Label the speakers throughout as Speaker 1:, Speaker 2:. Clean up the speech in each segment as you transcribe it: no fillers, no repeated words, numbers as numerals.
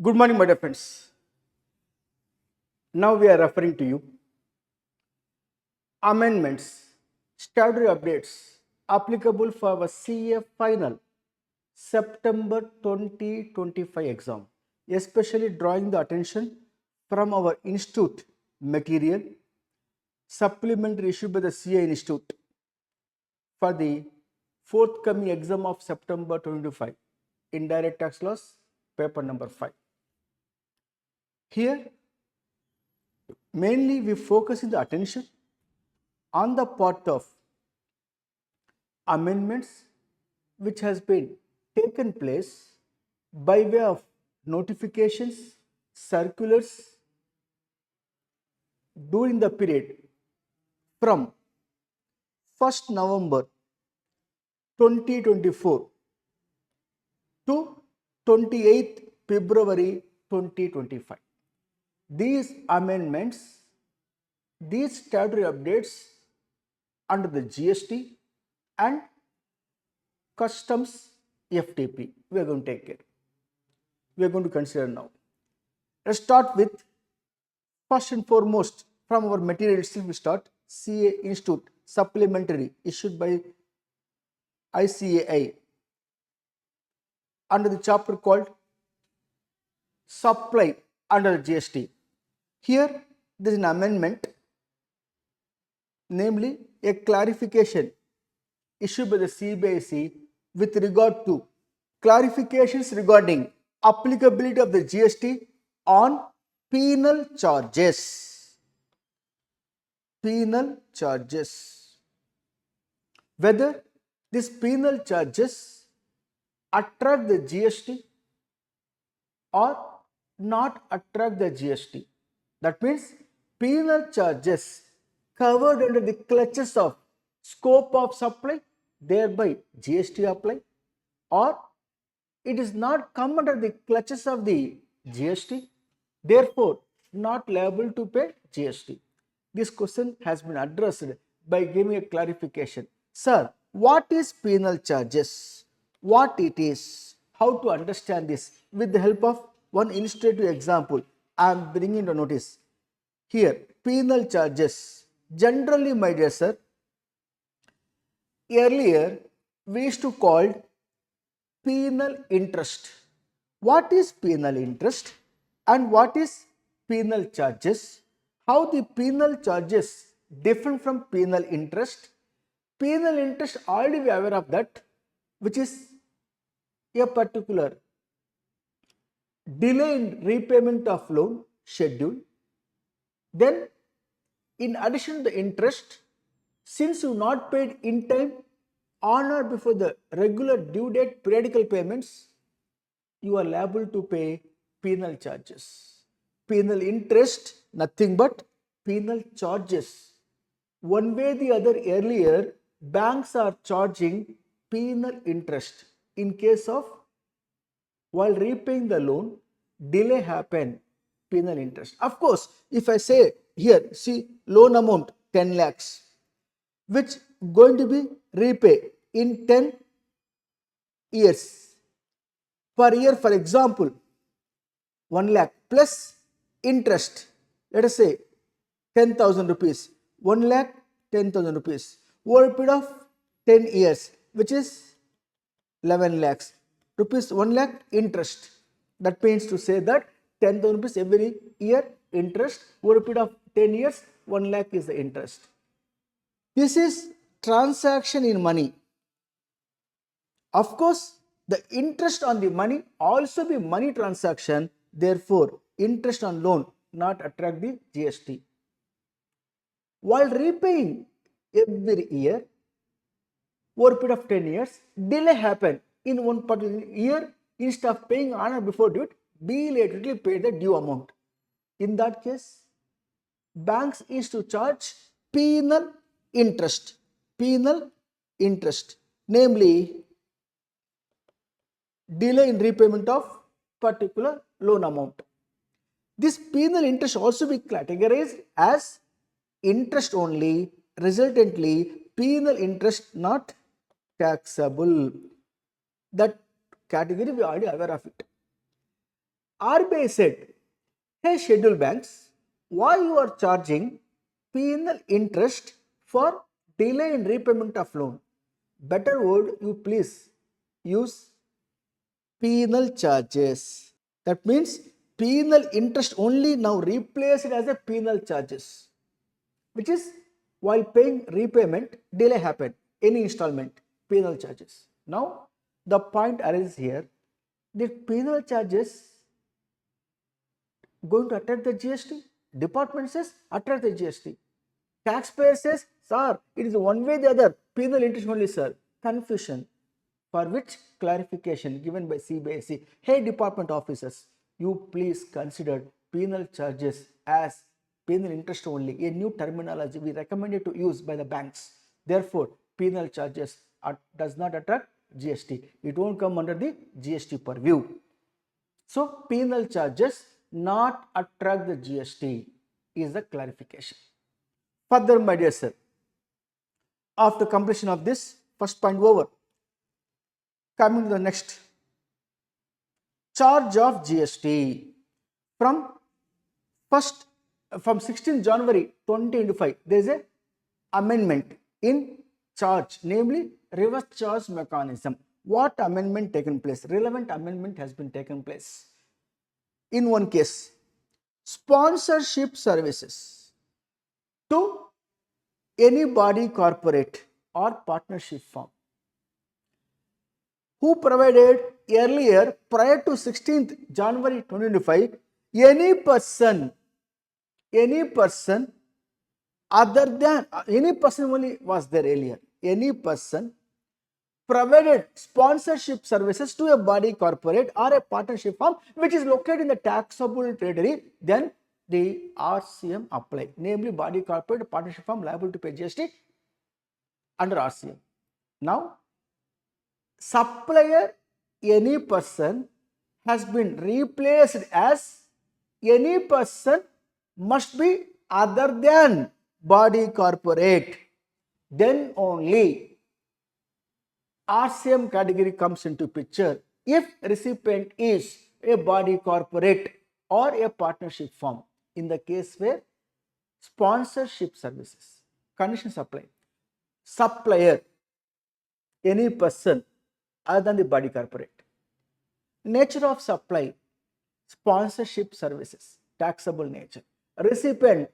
Speaker 1: Good morning, my dear friends. Now we are referring to you amendments, statutory updates applicable for our CA final September 2025 exam, especially drawing the attention from our institute material supplementary issued by the CA Institute for the forthcoming exam of September 2025, indirect tax laws, paper number 5. Here, mainly we focus in the attention on the part of amendments which has been taken place by way of notifications, circulars during the period from 1st November 2024 to 28th February 2025. These amendments, these statutory updates under the GST and customs FTP, we are going to take care. We are going to consider now. Let's start with first and foremost from our material itself. We start CA Institute supplementary issued by ICAI under the chapter called supply under the GST. Here there is an amendment, namely a clarification issued by the CBIC with regard to clarifications regarding applicability of the GST on penal charges. Penal charges. Whether these penal charges attract the GST or not attract the GST. That means penal charges covered under the clutches of scope of supply, thereby GST apply, or it is not come under the clutches of the GST, therefore not liable to pay GST. This question has been addressed by giving a clarification. Sir, what is penal charges? What it is? How to understand this? With the help of one illustrative example, I am bringing to notice. Here, penal charges. Generally, my dear sir, earlier we used to call penal interest. What is penal interest and what is penal charges? How the penal charges different from penal interest? Penal interest, already we are aware of that, which is a particular delay in repayment of loan schedule. Then in addition to the interest, since you not paid in time on or before the regular due date periodical payments, you are liable to pay penal charges. Penal interest, nothing but penal charges. One way or the other, earlier banks are charging penal interest in case of while repaying the loan, delay happen, penal interest. Of course, if I say here, see loan amount 10 lakhs, which going to be repay in 10 years. Per year, for example, 1 lakh plus interest, let us say 10,000 rupees, 1 lakh 10,000 rupees over a period of 10 years, which is 11 lakhs rupees, 1 lakh interest. That means to say that 10,000 rupees every year interest over a period of 10 years, 1 lakh is the interest. This is transaction in money. Of course, the interest on the money also be money transaction, therefore interest on loan not attract the GST. While repaying every year over a period of 10 years, delay happen in one particular year, instead of paying on or before due, belatedly pay the due amount. In that case, banks is to charge penal interest, namely delay in repayment of particular loan amount. This penal interest also be categorized as interest only, resultantly penal interest not taxable. That category we are already aware of it. RBI said, hey scheduled banks, why you are charging penal interest for delay in repayment of loan? Better word you please use penal charges. That means penal interest only now replaced as a penal charges, which is while paying repayment delay happened, any installment, penal charges. Now the point arises here, the penal charges going to attract the GST? Department says attract the GST. Taxpayer says, sir, it is one way or the other, penal interest only, sir. Confusion. For which clarification given by CBSE, hey department officers, you please consider penal charges as penal interest only, a new terminology we recommended to use by the banks. Therefore, penal charges does not attract GST. It won't come under the GST purview. So, penal charges not attract the GST is the clarification. Further, my dear sir, after completion of this first point over, coming to the next, charge of GST from 16th January 2025, there is a amendment in charge, namely reverse charge mechanism. What amendment taken place? Relevant amendment has been taken place. In one case, sponsorship services to any body, corporate or partnership firm who provided earlier prior to 16th January 2025, any person other than, any person only was there earlier, any person provided sponsorship services to a body, corporate or a partnership firm which is located in the taxable territory, then the RCM apply, namely body, corporate, partnership firm liable to pay GST under RCM. Now, supplier any person has been replaced as any person must be other than body, corporate. Then only RCM category comes into picture if recipient is a body, corporate or a partnership firm. In the case where sponsorship services, conditions apply. Supplier any person other than the body, corporate. Nature of supply, sponsorship services, taxable nature. Recipient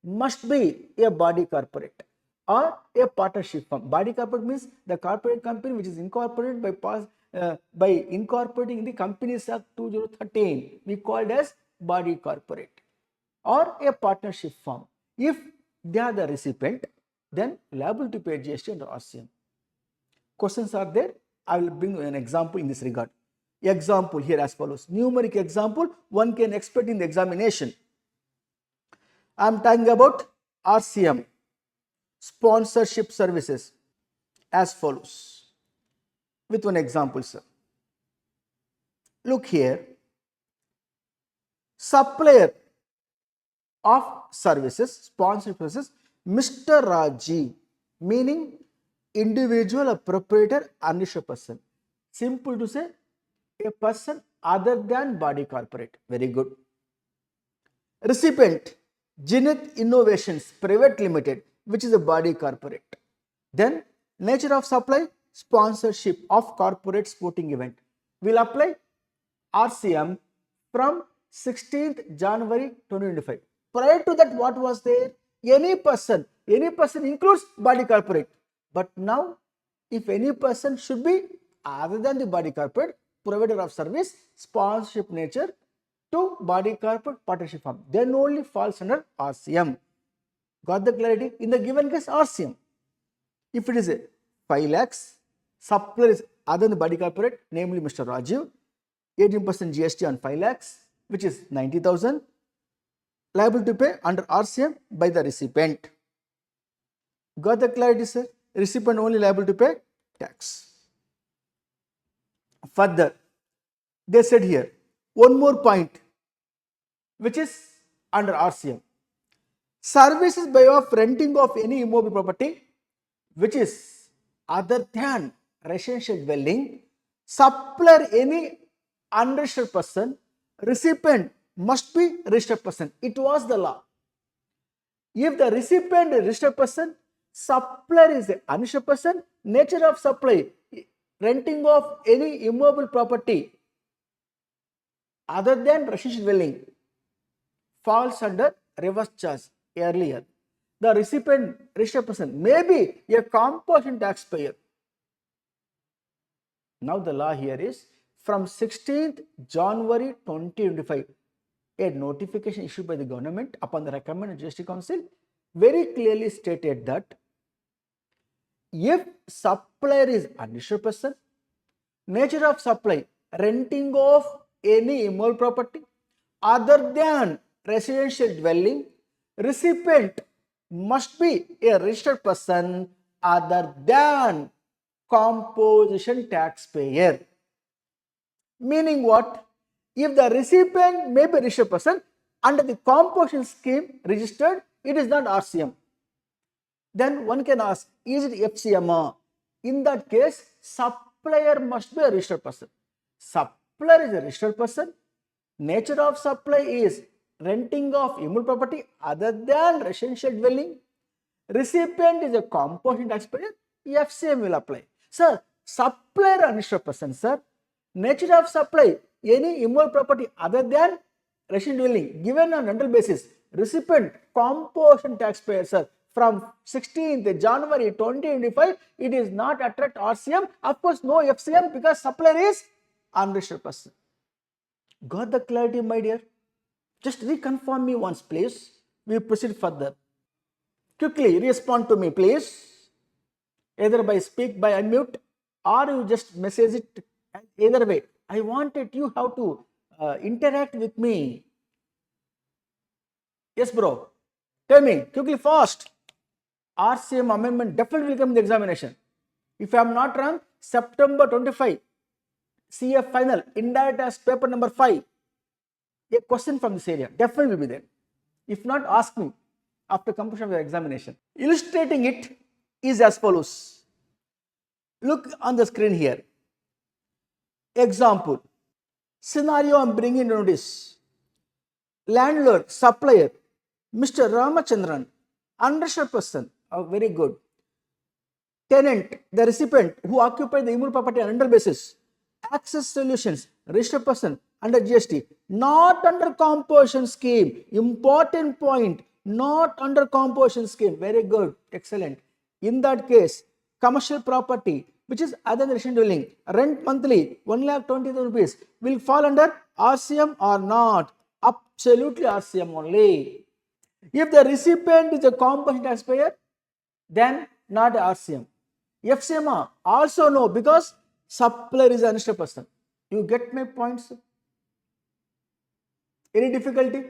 Speaker 1: must be a body, corporate or a partnership firm. Body corporate means the corporate company which is incorporated by incorporating the Companies Act 2013. We call it as body corporate or a partnership firm. If they are the recipient, then liable to pay GST under RCM. Questions are there. I will bring an example in this regard. Example here as follows. Numeric example one can expect in the examination. I am talking about RCM, sponsorship services, as follows. With one example, sir. Look here. Supplier of services, sponsorship services, Mr. Raji, meaning individual or proprietor, unregistered person. Simple to say, a person other than body, corporate. Very good. Recipient, Zenith Innovations Private Limited, which is a body, corporate. Then nature of supply, sponsorship of corporate sporting event. Will apply RCM from 16th January 2025. Prior to that, what was there? Any person includes body, corporate. But now, if any person should be other than the body, corporate, provider of service, sponsorship nature to body, corporate, partnership firm, then only falls under RCM. Got the clarity? In the given case, RCM. If it is a 5 lakhs, supplier is other than the body, corporate, namely Mr. Rajiv, 18% GST on 5 lakhs, which is 90,000, liable to pay under RCM by the recipient. Got the clarity, sir? Recipient only liable to pay tax. Further, they said here, one more point, which is under RCM. Services by way of renting of any immobile property, which is other than residential dwelling, supplier any unregistered person recipient must be registered person. It was the law. If the recipient is registered person, supplier is an unregistered person, nature of supply, renting of any immovable property other than residential dwelling falls under reverse charge earlier. The recipient registered person may be a composition taxpayer. Now the law here is from 16th January 2025, a notification issued by the government upon the recommendation of GST Council very clearly stated that if supplier is unregistered person, nature of supply, renting of any immovable property other than residential dwelling, recipient must be a registered person other than composition taxpayer. Meaning what? If the recipient may be a registered person under the composition scheme registered, it is not RCM. Then one can ask, is it FCM? In that case, supplier must be a registered person. Supplier is a registered person. Nature of supply is renting of immovable property other than residential dwelling. Recipient is a composition taxpayer. FCM will apply. Sir, supplier unregistered person, sir. Nature of supply, any immovable property other than residential dwelling given on rental basis. Recipient, composition taxpayer, sir. From 16th January 2025, it is not attract RCM. Of course, no FCM because supplier is unregistered person. Got the clarity, my dear? Just reconfirm me once, please. We proceed further. Quickly respond to me, please. Either by speak, by unmute, or you just message it. Either way, I wanted you how to interact with me. Yes, bro. Tell me quickly, fast. RCM amendment definitely will come in the examination. If I am not wrong, September 25, CF final, indirect as paper number 5. A question from this area definitely will be there. If not, ask me after completion of your examination. Illustrating it is as follows. Look on the screen here. Example. Scenario I am bringing to notice. Landlord, supplier, Mr. Ramachandran, unregistered person, very good. Tenant, the recipient who occupied the immovable property on rental basis. Access Solutions, registered person under GST, not under composition scheme. Important point, not under composition scheme. Very good, excellent. In that case, commercial property, which is other than residential dwelling, rent monthly 1,20,000 rupees, will fall under RCM or not? Absolutely RCM only. If the recipient is a composition taxpayer, then not RCM. FCM also no, because supplier is an unregistered person. You get my points? Any difficulty?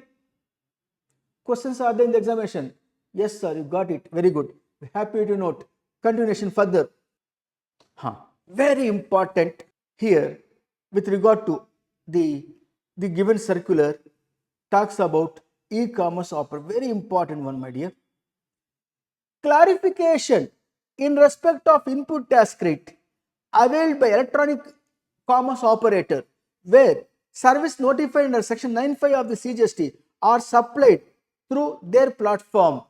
Speaker 1: Questions are there in the examination? Yes, sir, you got it. Very good. Happy to note. Continuation further. Very important here with regard to the given circular talks about e-commerce offer. Very important one, my dear. Clarification in respect of input tax credit availed by electronic commerce operator where service notified under section 9(5) of the CGST are supplied through their platform.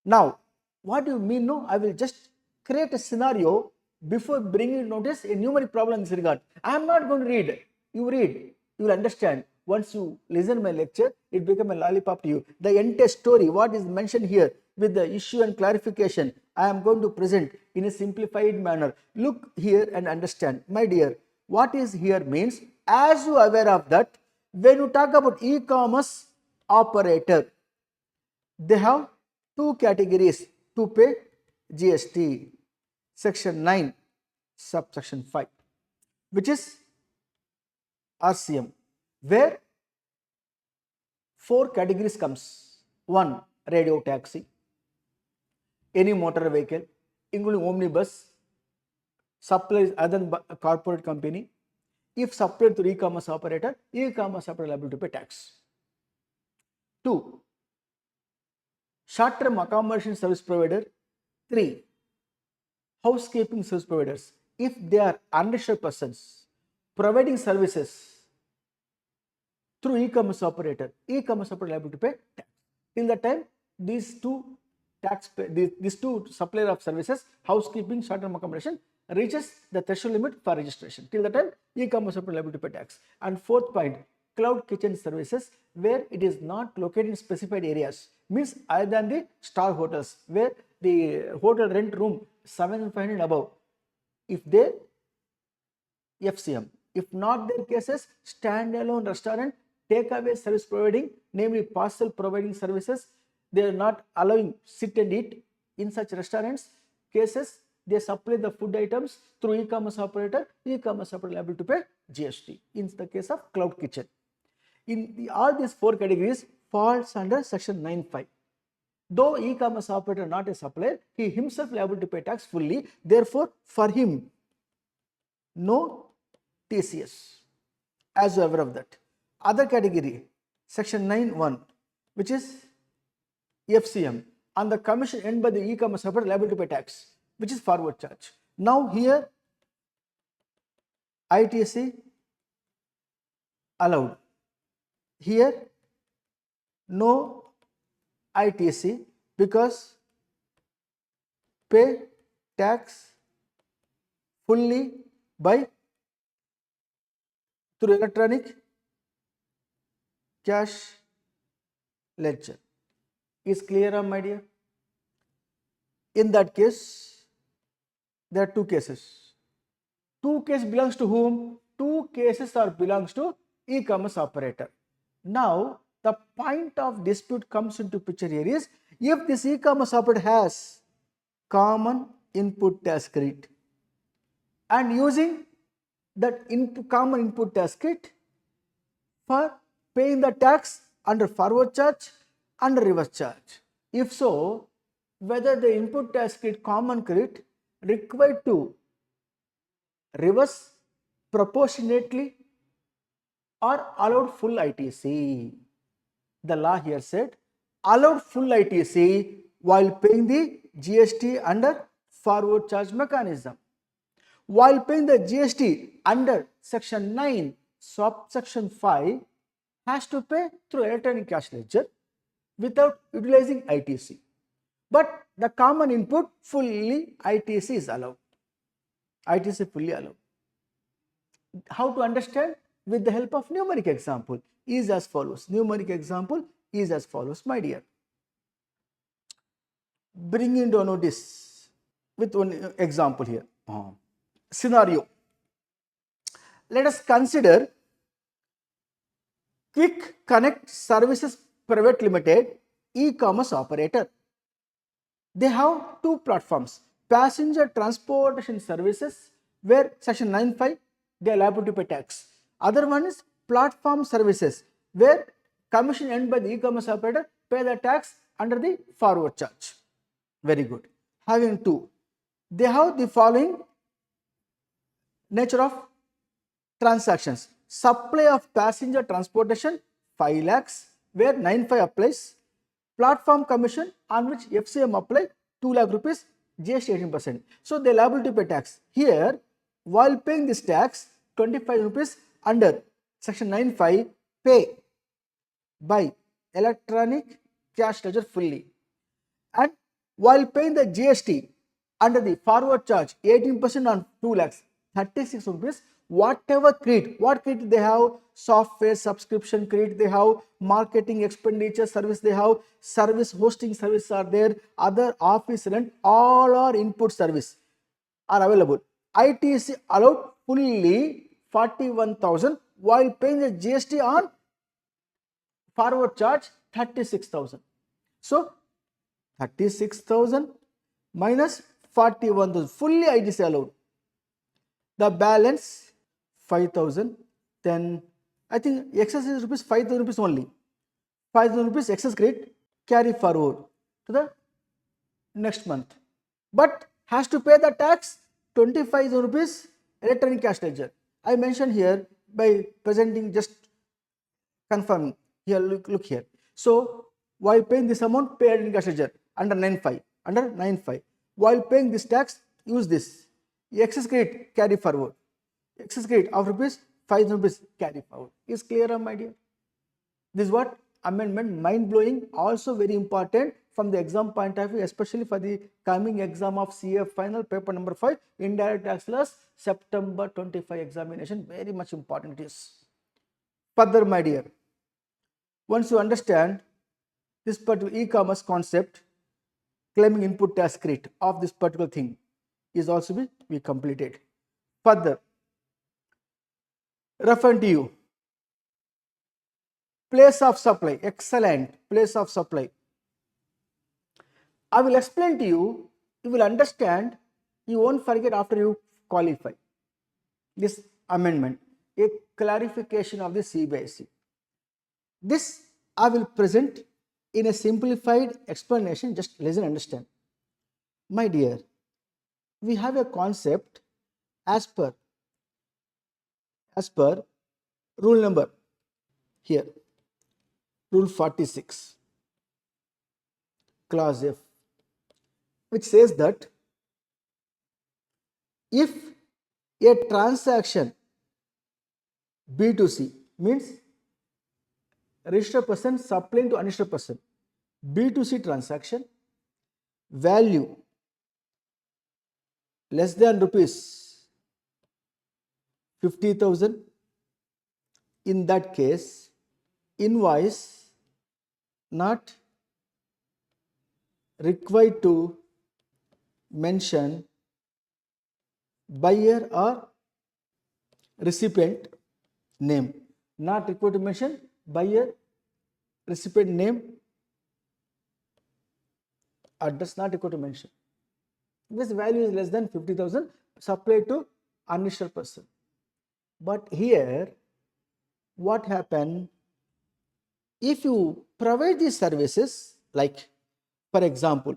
Speaker 1: Now, what do you mean? No, I will just create a scenario before bringing notice a numeric problem in this regard. I am not going to read. You read, you will understand. Once you listen my lecture, it becomes a lollipop to you. The entire story, what is mentioned here with the issue and clarification, I am going to present in a simplified manner. Look here and understand. My dear, what is here means, as you are aware of that, when you talk about e-commerce operator, they have two categories to pay GST. Section 9, subsection 5, which is RCM, where 4 categories comes. 1, radio taxi, any motor vehicle, including omnibus, supplies other than a corporate company. If supplied to e-commerce operator operator liable to pay tax. 2, short-term accommodation service provider. 3, housekeeping service providers. If they are unregistered persons providing services through e-commerce operator. E-commerce operator liable to pay tax. Till the time these two these two supplier of services, housekeeping, short-term accommodation, reaches the threshold limit for registration. Till the time e-commerce operator liable to pay tax. And fourth point, cloud kitchen services where it is not located in specified areas, means other than the star hotels where the hotel rent room 7,500 above, if they FCM. If not their cases, standalone restaurant, takeaway service providing, namely parcel providing services, they are not allowing sit and eat in such restaurants cases. They supply the food items through e-commerce operator. E-commerce operator liable to pay GST in the case of cloud kitchen. All these four categories falls under section 9(5). Though e-commerce operator not a supplier, he himself liable to pay tax fully. Therefore, for him, no TCS, as you are aware of that. Other category, section 9(1), which is FCM, on the commission earned by the e-commerce operator liable to pay tax, which is forward charge. Now here ITC allowed. Here no ITC because pay tax fully by through electronic cash ledger. Is clear, my dear? In that case, there are two cases. Two cases belongs to whom? Two cases are belongs to e-commerce operator. Now, the point of dispute comes into picture here is if this e-commerce operator has common input tax credit and using that common input tax credit for paying the tax under forward charge and reverse charge. If so, whether the input tax credit common credit required to reverse proportionately or allowed full ITC. The law here said allowed full ITC while paying the GST under forward charge mechanism. While paying the GST under section 9 subsection 5 has to pay through electronic cash ledger without utilizing ITC. But the common input fully ITC is allowed. ITC fully allowed. How to understand? With the help of numeric example is as follows. Numeric example is as follows, my dear. Bring into notice with one example here. Scenario. Let us consider Quick Connect Services Private Limited e-commerce operator. They have two platforms, passenger transportation services where section 9(5) they are liable to pay tax. Other one is platform services where commission earned by the e-commerce operator pay the tax under the forward charge. Very good. Having two, they have the following nature of transactions. Supply of passenger transportation 5 lakhs where 9(5) applies. Platform commission on which FCM apply 2 lakh rupees, GST 18%. So they are liable to pay tax. Here, while paying this tax, 25 rupees under section 9(5) pay by electronic cash ledger fully. And while paying the GST under the forward charge 18% on 2 lakhs, 36 rupees, whatever credit, what credit they have, software subscription credit they have, marketing expenditure service they have, service hosting service are there, other office rent, all are input service are available. ITC allowed fully 41,000 while paying the GST on forward charge 36,000. So 36,000 minus 41,000 fully ITC allowed. The balance 5,000, then I think excess is rupees 5,000 rupees only. 5,000 rupees excess credit carry forward to the next month. But has to pay the tax 25,000 rupees electronic cash ledger. I mentioned here by presenting just confirming. Here look here. So while paying this amount, pay electronic cash ledger under 9(5). While paying this tax, use this. Excess credit carry forward. Excess credit of rupees 5,000 rupees carry forward. Is clear, my dear? This is what amendment, mind blowing, also very important from the exam point of view, especially for the coming exam of CA final paper number 5, indirect tax laws, September 25 examination. Very much important it is. Further, my dear, once you understand this particular e-commerce concept, claiming input tax credit of this particular thing is also be completed. Further, refer to you. Place of supply, excellent, place of supply. I will explain to you, you will understand, you won't forget after you qualify. This amendment, a clarification of the CBIC. This I will present in a simplified explanation, just listen, understand. My dear, we have a concept as per rule number here, rule 46, clause F, which says that if a transaction B2C means registered person supplying to unregistered person, B2C transaction, value less than rupees 50,000, in that case invoice not required to mention buyer or recipient name, not required to mention buyer, recipient name, address, not required to mention. This value is less than 50,000 supplied to uninsured person. But here what happen, if you provide these services, like for example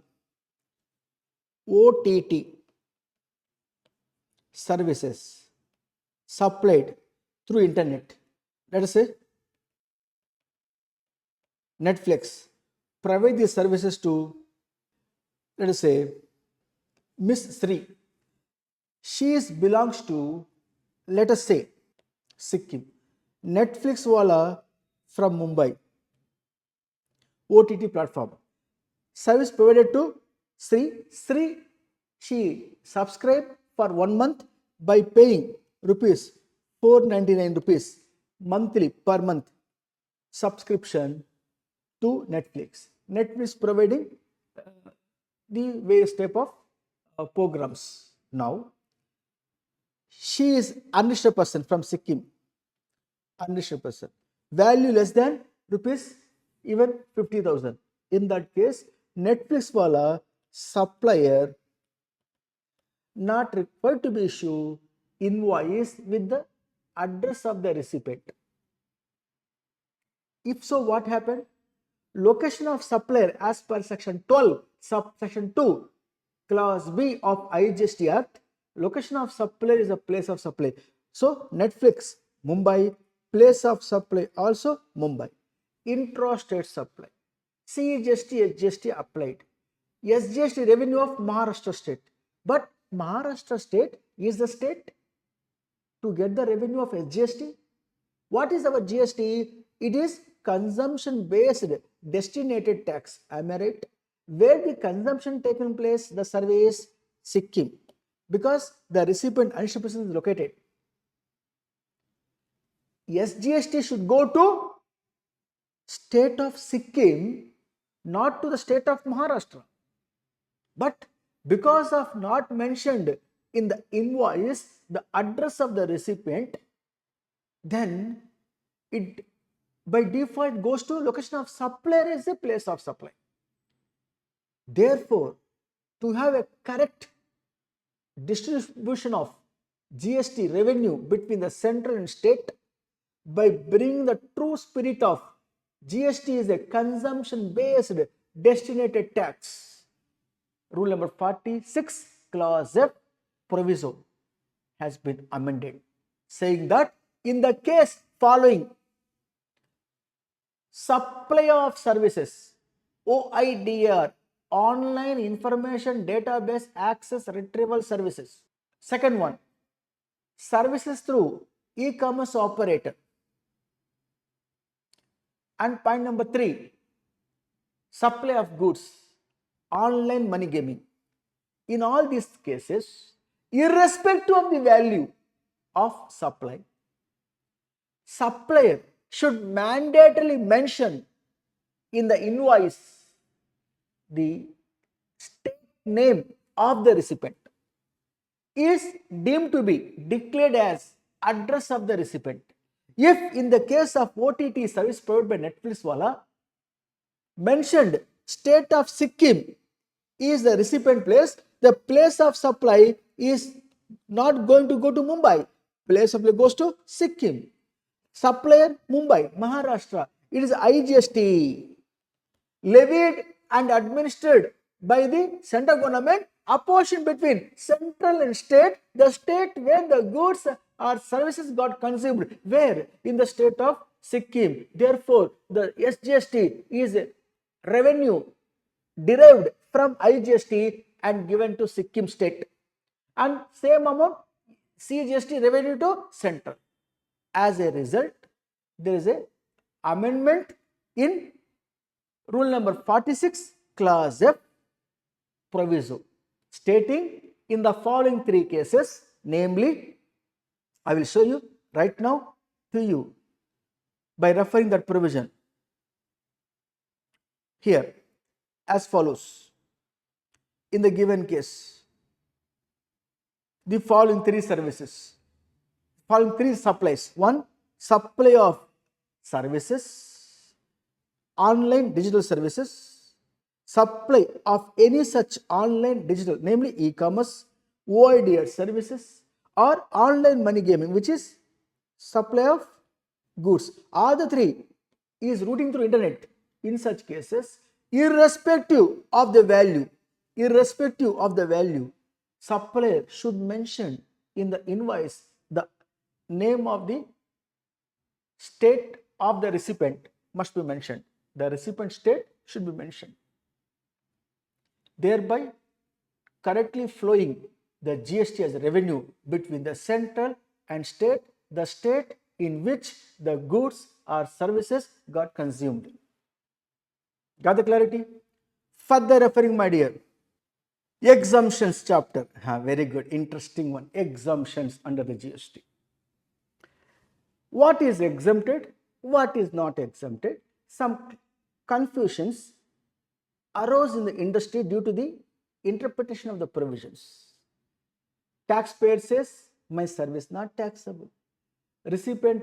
Speaker 1: OTT services supplied through internet, let us say Netflix, provide these services to, let us say, Miss Sri. She belongs to, let us say, Sikkim. Netflix wala from Mumbai, OTT platform. Service provided to Sri. Sri, she subscribed for 1 month by paying rupees 499 rupees monthly per month subscription to Netflix. Netflix providing the various type of programs. Now, she is unregistered person from Sikkim, unregistered person, value less than rupees even 50,000. In that case, Netflix wala supplier not required to be issue invoice with the address of the recipient. If so, what happened? Location of supplier as per section 12 subsection 2 clause B of IGST Act, location of supplier is a place of supply. So Netflix Mumbai, place of supply also Mumbai. Intrastate supply, CGST HGST applied, SGST revenue of Maharashtra state, but Maharashtra state is the state to get the revenue of SGST. What is our GST? It is consumption based destinated tax. Am I right? Where the consumption taken place, the service Sikkim, because the recipient unregistered person is located. SGST should go to state of Sikkim, not to the state of Maharashtra. But because of not mentioned in the invoice the address of the recipient, then it by default goes to location of supplier as a place of supply. Therefore, to have a correct distribution of GST revenue between the central and state, by bringing the true spirit of GST is a consumption based destinated tax, rule number 46 clause F proviso has been amended, saying that in the case following, supply of services, OIDR, online information database access retrieval services. Second one, services through e-commerce operator, And point number 3, supply of goods, online money gaming. In all these cases, irrespective of the value of supply, supplier should mandatorily mention in the invoice the state name of the recipient. Is deemed to be declared as address of the recipient. If in the case of OTT service provided by Netflix wala, mentioned state of Sikkim is the recipient place, the place of supply is not going to go to Mumbai. Place of supply goes to Sikkim. Supplier Mumbai, Maharashtra. It is IGST levied and administered by the central government, apportioned between central and state, the state where the goods or services got consumed, where in the state of Sikkim. Therefore, the SGST is revenue derived from IGST and given to Sikkim state, and same amount CGST revenue to central. As a result, there is a amendment in rule number 46 clause F proviso stating in the following 3 cases, namely, I will show you right now to you by referring that provision here as follows. In the given case, the following 3 services, following 3 supplies. 1, supply of services, online digital services, supply of any such online digital, namely e-commerce, OIDR services, or online money gaming, which is supply of goods. All the 3 is routing through internet. In such cases, irrespective of the value, supplier should mention in the invoice the name of the state of the recipient must be mentioned. The recipient state should be mentioned, thereby correctly flowing the GST as revenue between the central and state, the state in which the goods or services got consumed. Got the clarity? Further referring, my dear, exemptions chapter. Very good, interesting one. Exemptions under the GST. What is exempted? What is not exempted? Some confusions arose in the industry due to the interpretation of the provisions. Taxpayer says, my service not taxable. Recipient,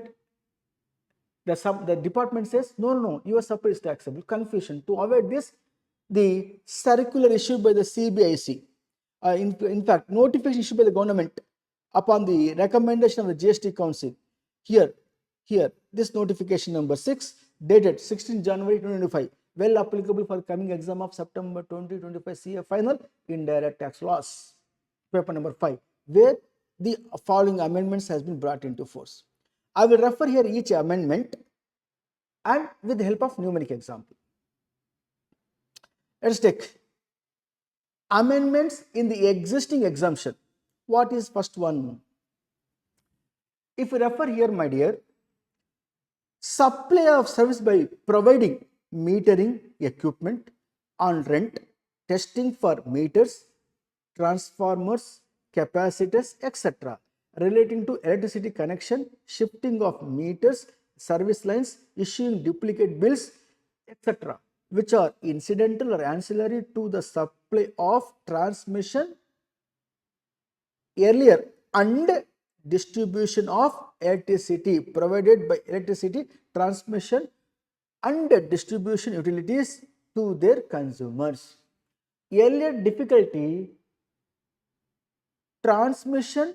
Speaker 1: the department says, no, your supply is taxable. Confusion. To avoid this, the circular issued by the CBIC, in fact, notification issued by the government upon the recommendation of the GST Council. Here, this notification number 6, dated 16 January 2025, well applicable for the coming exam of September 2025 CA final indirect tax laws, paper number 5, where the following amendments has been brought into force. I will refer here each amendment and with the help of numeric example. Let us take amendments in the existing exemption. What is first one? If you refer here, my dear, supply of service by providing metering equipment on rent, testing for meters, transformers, capacitors, etc. relating to electricity connection, shifting of meters, service lines, issuing duplicate bills, etc., which are incidental or ancillary to the supply of transmission earlier and distribution of electricity provided by electricity transmission and distribution utilities to their consumers. Earlier difficulty, transmission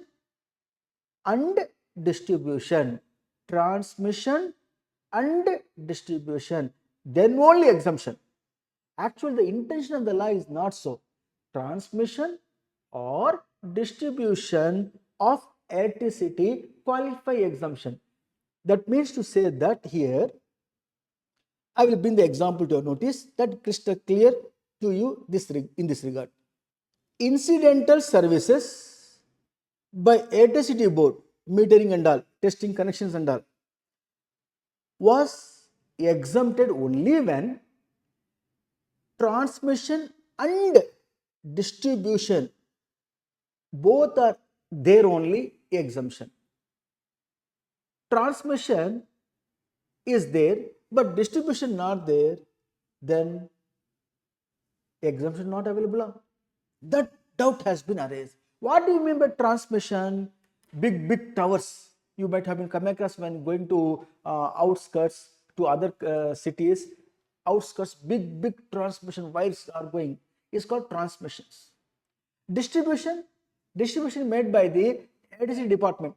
Speaker 1: and distribution, then only exemption. Actually, the intention of the law is not so. Transmission or distribution of electricity qualify exemption. That means to say that here, I will bring the example to your notice that crystal clear to you in this regard. Incidental services by electricity board, metering and all, testing connections and all, was exempted only when transmission and distribution both are there, only exemption. Transmission is there but distribution not there, then exemption not available. That doubt has been raised. What do you mean by transmission? Big towers you might have been come across when going to outskirts to other cities. Outskirts, big transmission wires are going. It's called transmissions. Distribution made by the electricity department.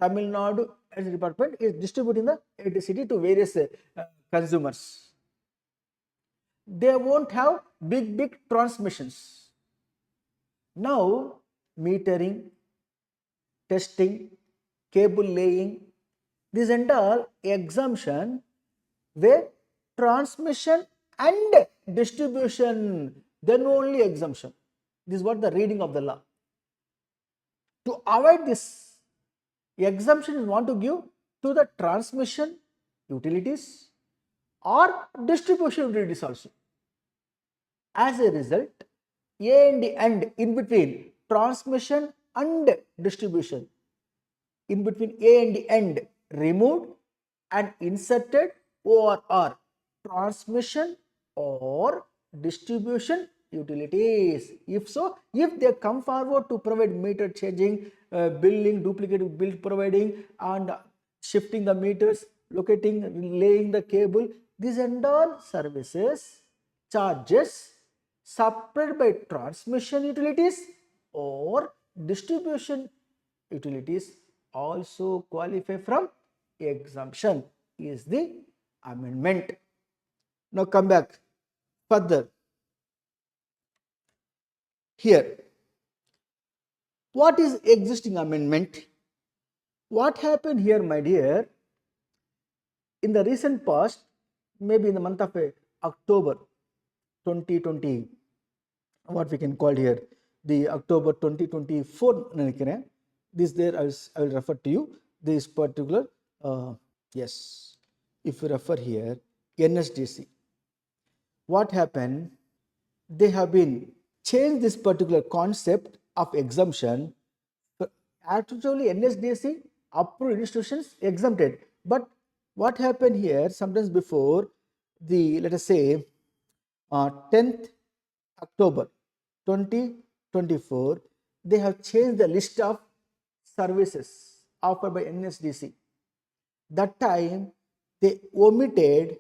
Speaker 1: Tamil Nadu electricity department is distributing the electricity to various consumers. They won't have big transmissions. Now metering, testing, cable laying, these and all exemption where transmission and distribution, then only exemption. This is what the reading of the law. To avoid this, exemption is want to give to the transmission utilities or distribution utilities also. As a result, A and end in between transmission and distribution, in between A and end removed and inserted OR transmission or distribution utilities. If so, if they come forward to provide meter changing, billing, duplicate bill providing and shifting the meters, locating, laying the cable, these and all services, charges supplied by transmission utilities or distribution utilities also qualify from exemption, is the amendment. Now come back further. Here, what is existing amendment? What happened here, my dear? In the recent past, maybe in the month of October 2020, what we can call here, the October 2024, this there I will refer to you this particular, yes, if you refer here, NSDC. What happened? They have been changed this particular concept of exemption. Actually, NSDC approved institutions exempted, but what happened here? Sometimes before the, let us say, 10th October 2024, they have changed the list of services offered by NSDC. That time they omitted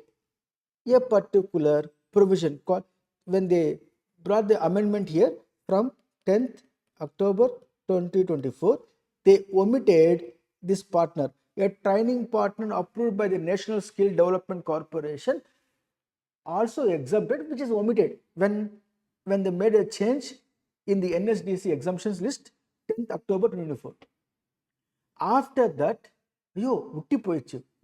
Speaker 1: a particular provision called, when they brought the amendment here from 10th October 2024, they omitted this partner, a training partner approved by the National Skill Development Corporation, also exempted, which is omitted when they made a change in the NSDC exemptions list 10th October 2024. After that, you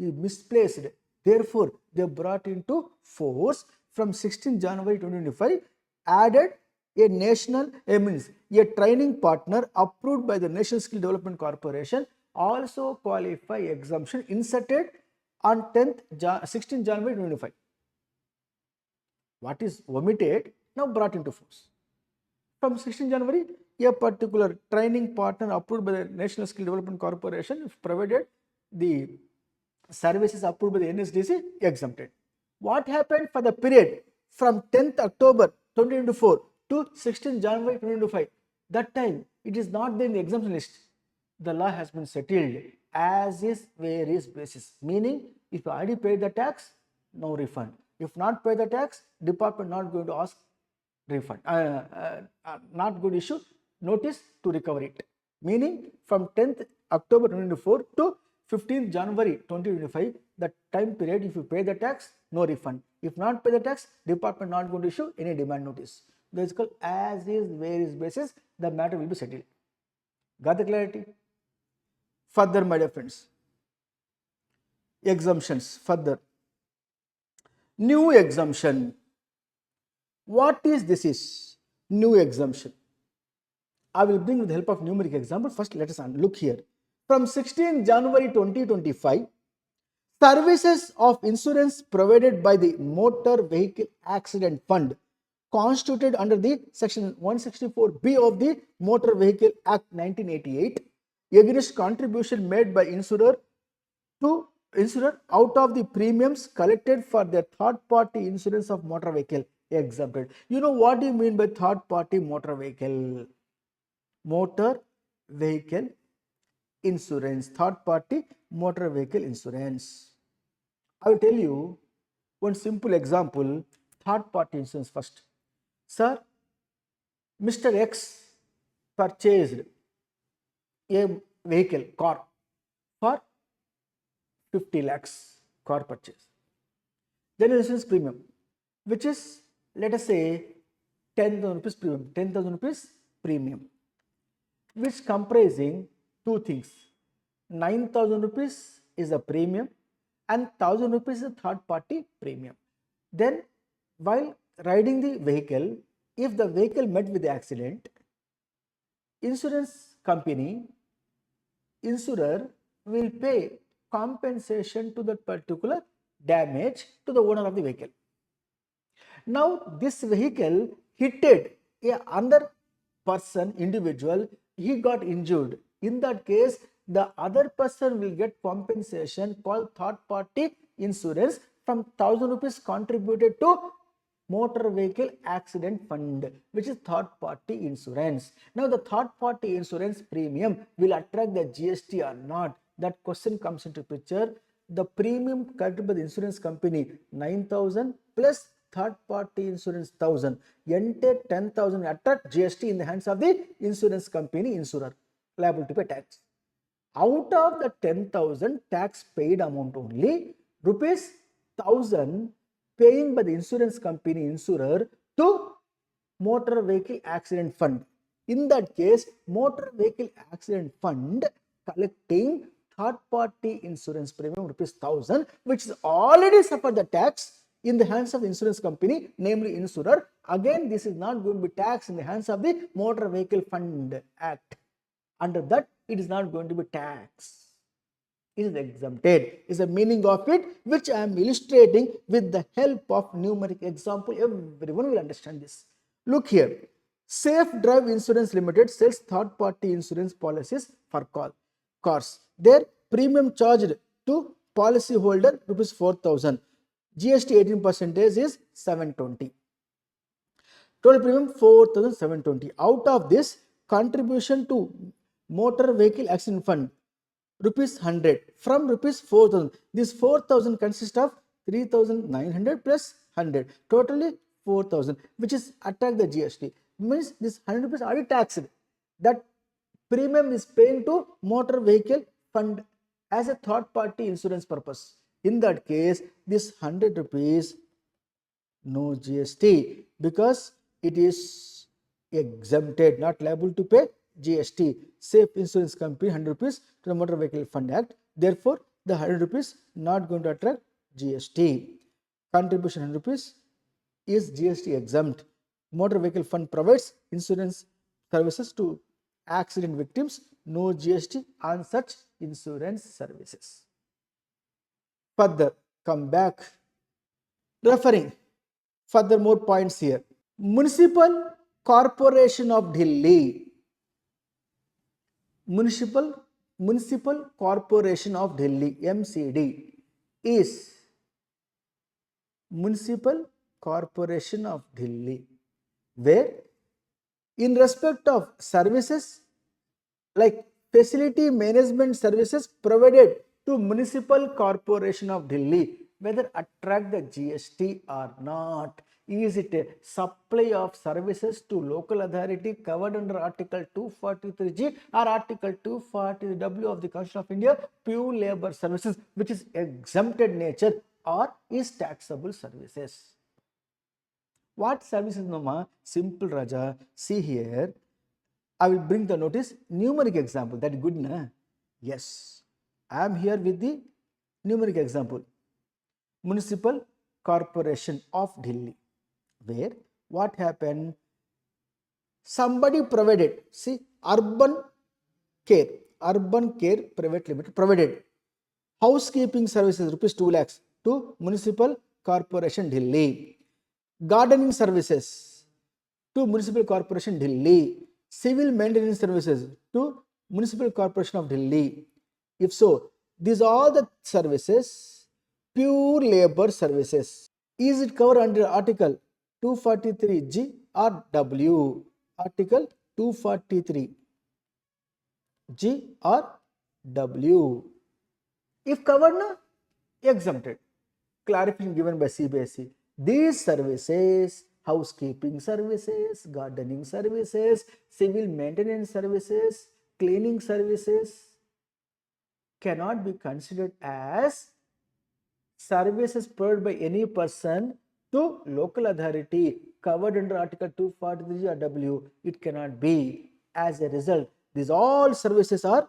Speaker 1: misplaced. Therefore, they brought into force from 16 January 2025, added a national, a training partner approved by the National Skill Development Corporation, also qualify exemption, inserted on 16 January 2025. What is omitted now brought into force. From 16 January, a particular training partner approved by the National Skill Development Corporation, if provided the services approved by the NSDC, exempted. What happened for the period from 10th October 2024 to 16 January 2025? That time it is not there in the exemption list. The law has been settled as is, where is basis. Meaning, if you already paid the tax, no refund. If not pay the tax, department not going to ask refund, not going to issue notice to recover it. Meaning, from 10th October 2024 to 15th January 2025, the time period, if you pay the tax, no refund. If not pay the tax, department not going to issue any demand notice. This is called as is, where is basis, the matter will be settled. Got the clarity? Further, my dear friends, exemptions. Further, new exemption. What is this? Is new exemption. I will bring with the help of numeric example. First, let us look here. From 16 January 2025, Services of insurance provided by the Motor Vehicle Accident Fund constituted under the section 164B of the Motor Vehicle Act 1988 against contribution made by insurer to insurer out of the premiums collected for their third party insurance of motor vehicle exempted. You know what do you mean by third party motor vehicle? Motor vehicle insurance, third party motor vehicle insurance. I will tell you one simple example, third party insurance first. Sir, Mr. X purchased a vehicle, car, for 50 lakhs, car purchase. Then insurance premium, which is, let us say, 10,000 rupees premium, 10,000 rupees premium, which comprising two things. 9,000 rupees is a premium and 1,000 rupees is a third party premium. Then while riding the vehicle, if the vehicle met with the accident, insurance company, insurer will pay compensation to that particular damage to the owner of the vehicle. Now this vehicle hit another person, individual, he got injured. In that case, the other person will get compensation called third party insurance from 1,000 rupees contributed to Motor Vehicle Accident Fund, which is third party insurance. Now the third party insurance premium will attract the GST or not? That question comes into picture. The premium collected by the insurance company 9,000 plus third party insurance 1,000, entire 10,000 attract GST in the hands of the insurance company, insurer, liable to pay tax. Out of the 10,000 tax paid amount only, rupees 1,000 paying by the insurance company, insurer, to Motor Vehicle Accident Fund. In that case, Motor Vehicle Accident Fund collecting third party insurance premium rupees 1,000, which is already suffered the tax in the hands of the insurance company, namely insurer. Again, this is not going to be taxed in the hands of the Motor Vehicle Fund Act. Under that, it is not going to be taxed. It is exempted, is the meaning of it, which I am illustrating with the help of numeric example. Everyone will understand this. Look here. Safe Drive Insurance Limited sells third party insurance policies for cars. Their premium charged to policy holder rupees 4,000. GST 18% is 720. Total premium 4,720. Out of this, contribution to Motor Vehicle Accident Fund rupees 100 from rupees 4,000. This 4,000 consists of 3,900 plus 100, totally 4,000, which is attract the GST. Means this 100 rupees already taxed. That premium is paying to Motor Vehicle Fund as a third party insurance purpose. In that case, this 100 rupees no GST because it is exempted, not liable to pay GST. Safe Insurance Company 100 rupees to the Motor Vehicle Fund Act. Therefore, the 100 rupees not going to attract GST. Contribution 100 rupees is GST exempt. Motor Vehicle Fund provides insurance services to accident victims. No GST on such insurance services. Further, come back. Referring further more points here. Municipal Corporation of Delhi. Municipal Corporation of Delhi, MCD, is Municipal Corporation of Delhi, where in respect of services like facility management services provided to Municipal Corporation of Delhi, whether attract the GST or not. Is it a supply of services to local authority covered under Article 243G or Article 240W of the Constitution of India, pure labor services, which is exempted nature, or is taxable services? What services, Mama? Simple, Raja. See here. I will bring the notice numeric example. That is good, na? Yes. I am here with the numeric example. Municipal Corporation of Delhi, where what happened? Somebody provided, see, Urban Care Private Limited provided Housekeeping services rupees 2 lakhs to Municipal Corporation Delhi. Gardening services to Municipal Corporation Delhi. Civil maintenance services to Municipal Corporation of Delhi. If so, these are the services, pure labor services. Is it covered under Article 243G or W? Article 243G or W? If covered, no, exempted. Clarification given by CBSE. These services, housekeeping services, gardening services, civil maintenance services, cleaning services cannot be considered as services provided by any person to local authority covered under Article 243 or W. It cannot be. As a result, these all services are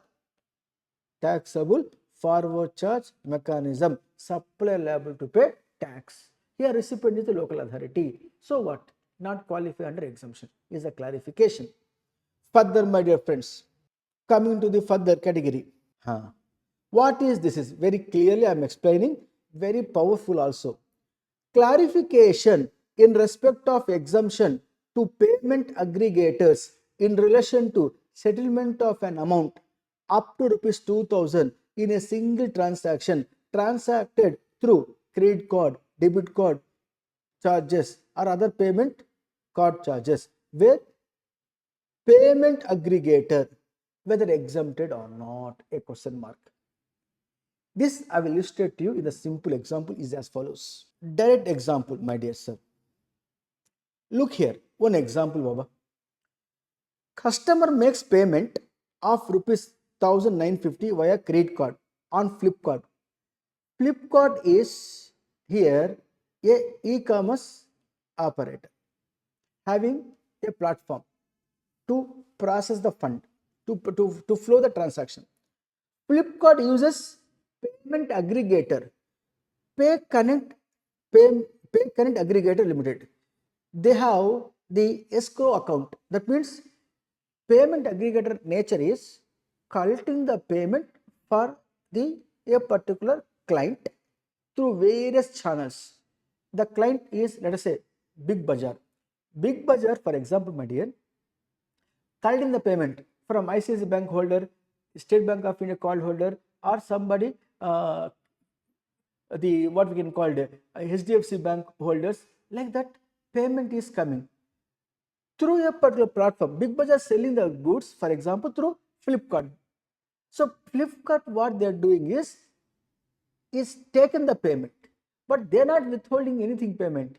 Speaker 1: taxable forward charge mechanism. Supplier liable to pay tax. Here recipient is the local authority. So what? Not qualify under exemption is a clarification. Further, my dear friends, coming to the further category. What is this? Is very clearly I am explaining, very powerful also. Clarification in respect of exemption to payment aggregators in relation to settlement of an amount up to rupees 2000 in a single transaction transacted through credit card, debit card charges or other payment card charges, where payment aggregator whether exempted or not, a question mark. This I will illustrate to you in a simple example is as follows. Direct example, my dear sir. Look here, one example, Baba. Customer makes payment of rupees 1950 via credit card on Flipkart. Flipkart is here a e-commerce operator having a platform to process the fund, to flow the transaction. Flipkart uses payment aggregator, Pay Connect Aggregator Limited. They have the escrow account. That means payment aggregator nature is collecting the payment for a particular client through various channels. The client is, let us say, Big Bazaar. Big Bazaar, for example, my dear, collecting the payment from ICICI Bank holder, State Bank of India card holder, or somebody, the what we can call the HDFC Bank holders, like that payment is coming through a particular platform. Big Bazaar selling the goods, for example, through Flipkart. So Flipkart, what they are doing is taken the payment, but they are not withholding anything payment,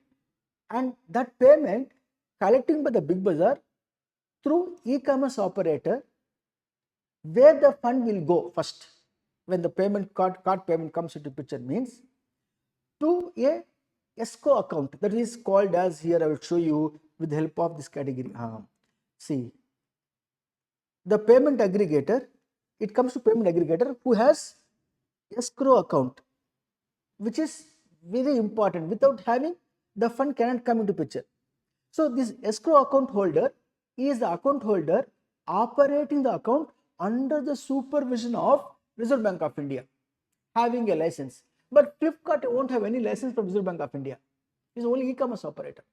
Speaker 1: and that payment collecting by the Big Bazaar through e-commerce operator, where the fund will go first when the payment card payment comes into picture means to a escrow account that is called as, here I will show you with the help of this category. See, the payment aggregator, it comes to payment aggregator who has escrow account, which is very important. Without having, the fund cannot come into picture. So this escrow account holder is the account holder operating the account under the supervision of Reserve Bank of India, having a license. But Flipkart won't have any license from Reserve Bank of India. It's only e-commerce operator.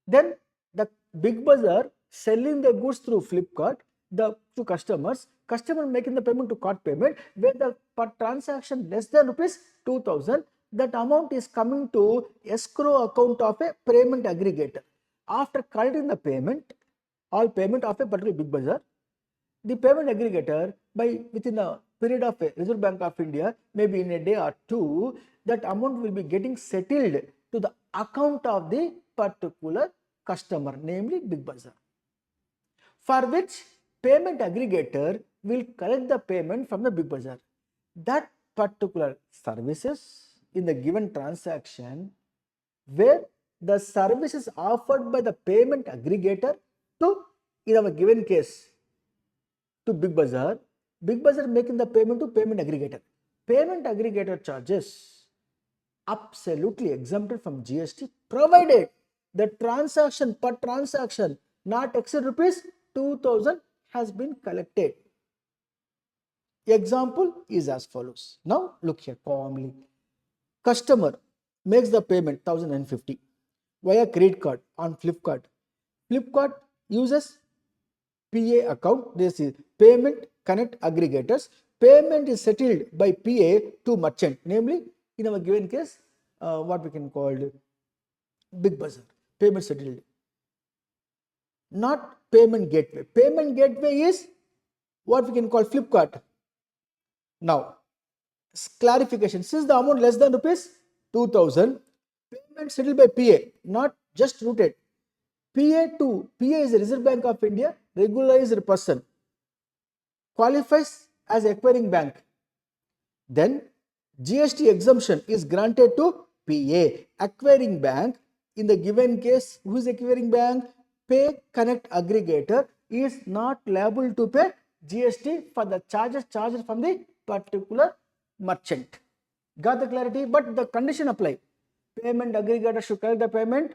Speaker 1: Then the Big Bazaar selling the goods through Flipkart to customers, customer making the payment to card payment, where the per transaction less than rupees 2000, that amount is coming to escrow account of a payment aggregator. After collecting the payment, all payment of a particular Big Bazaar, the payment aggregator, within a period of a Reserve Bank of India, maybe in a day or two, that amount will be getting settled to the account of the particular customer, namely Big Bazaar, for which payment aggregator will collect the payment from the Big Bazaar. That particular services in the given transaction, where the services offered by the payment aggregator to, in our given case, to Big Bazaar making the payment to payment aggregator. Payment aggregator charges absolutely exempted from GST, provided the transaction per transaction not exceed rupees 2000 has been collected. Example is as follows. Now look here calmly. Customer makes the payment 1950 via credit card on Flipkart. Flipkart uses PA account. This is payment connect aggregators. Payment is settled by PA to merchant, namely in our given case, what we can call Big Bazaar. Payment settled, not payment gateway. Payment gateway is what we can call Flipkart. Now, clarification: since the amount less than rupees 2000, payment settled by PA, not just routed. PA is the Reserve Bank of India, regularized person, qualifies as acquiring bank. Then GST exemption is granted to PA, acquiring bank. In the given case, who is acquiring bank? Pay connect aggregator is not liable to pay GST for the charges charged from the particular merchant. Got the clarity? But the condition apply. Payment aggregator should collect the payment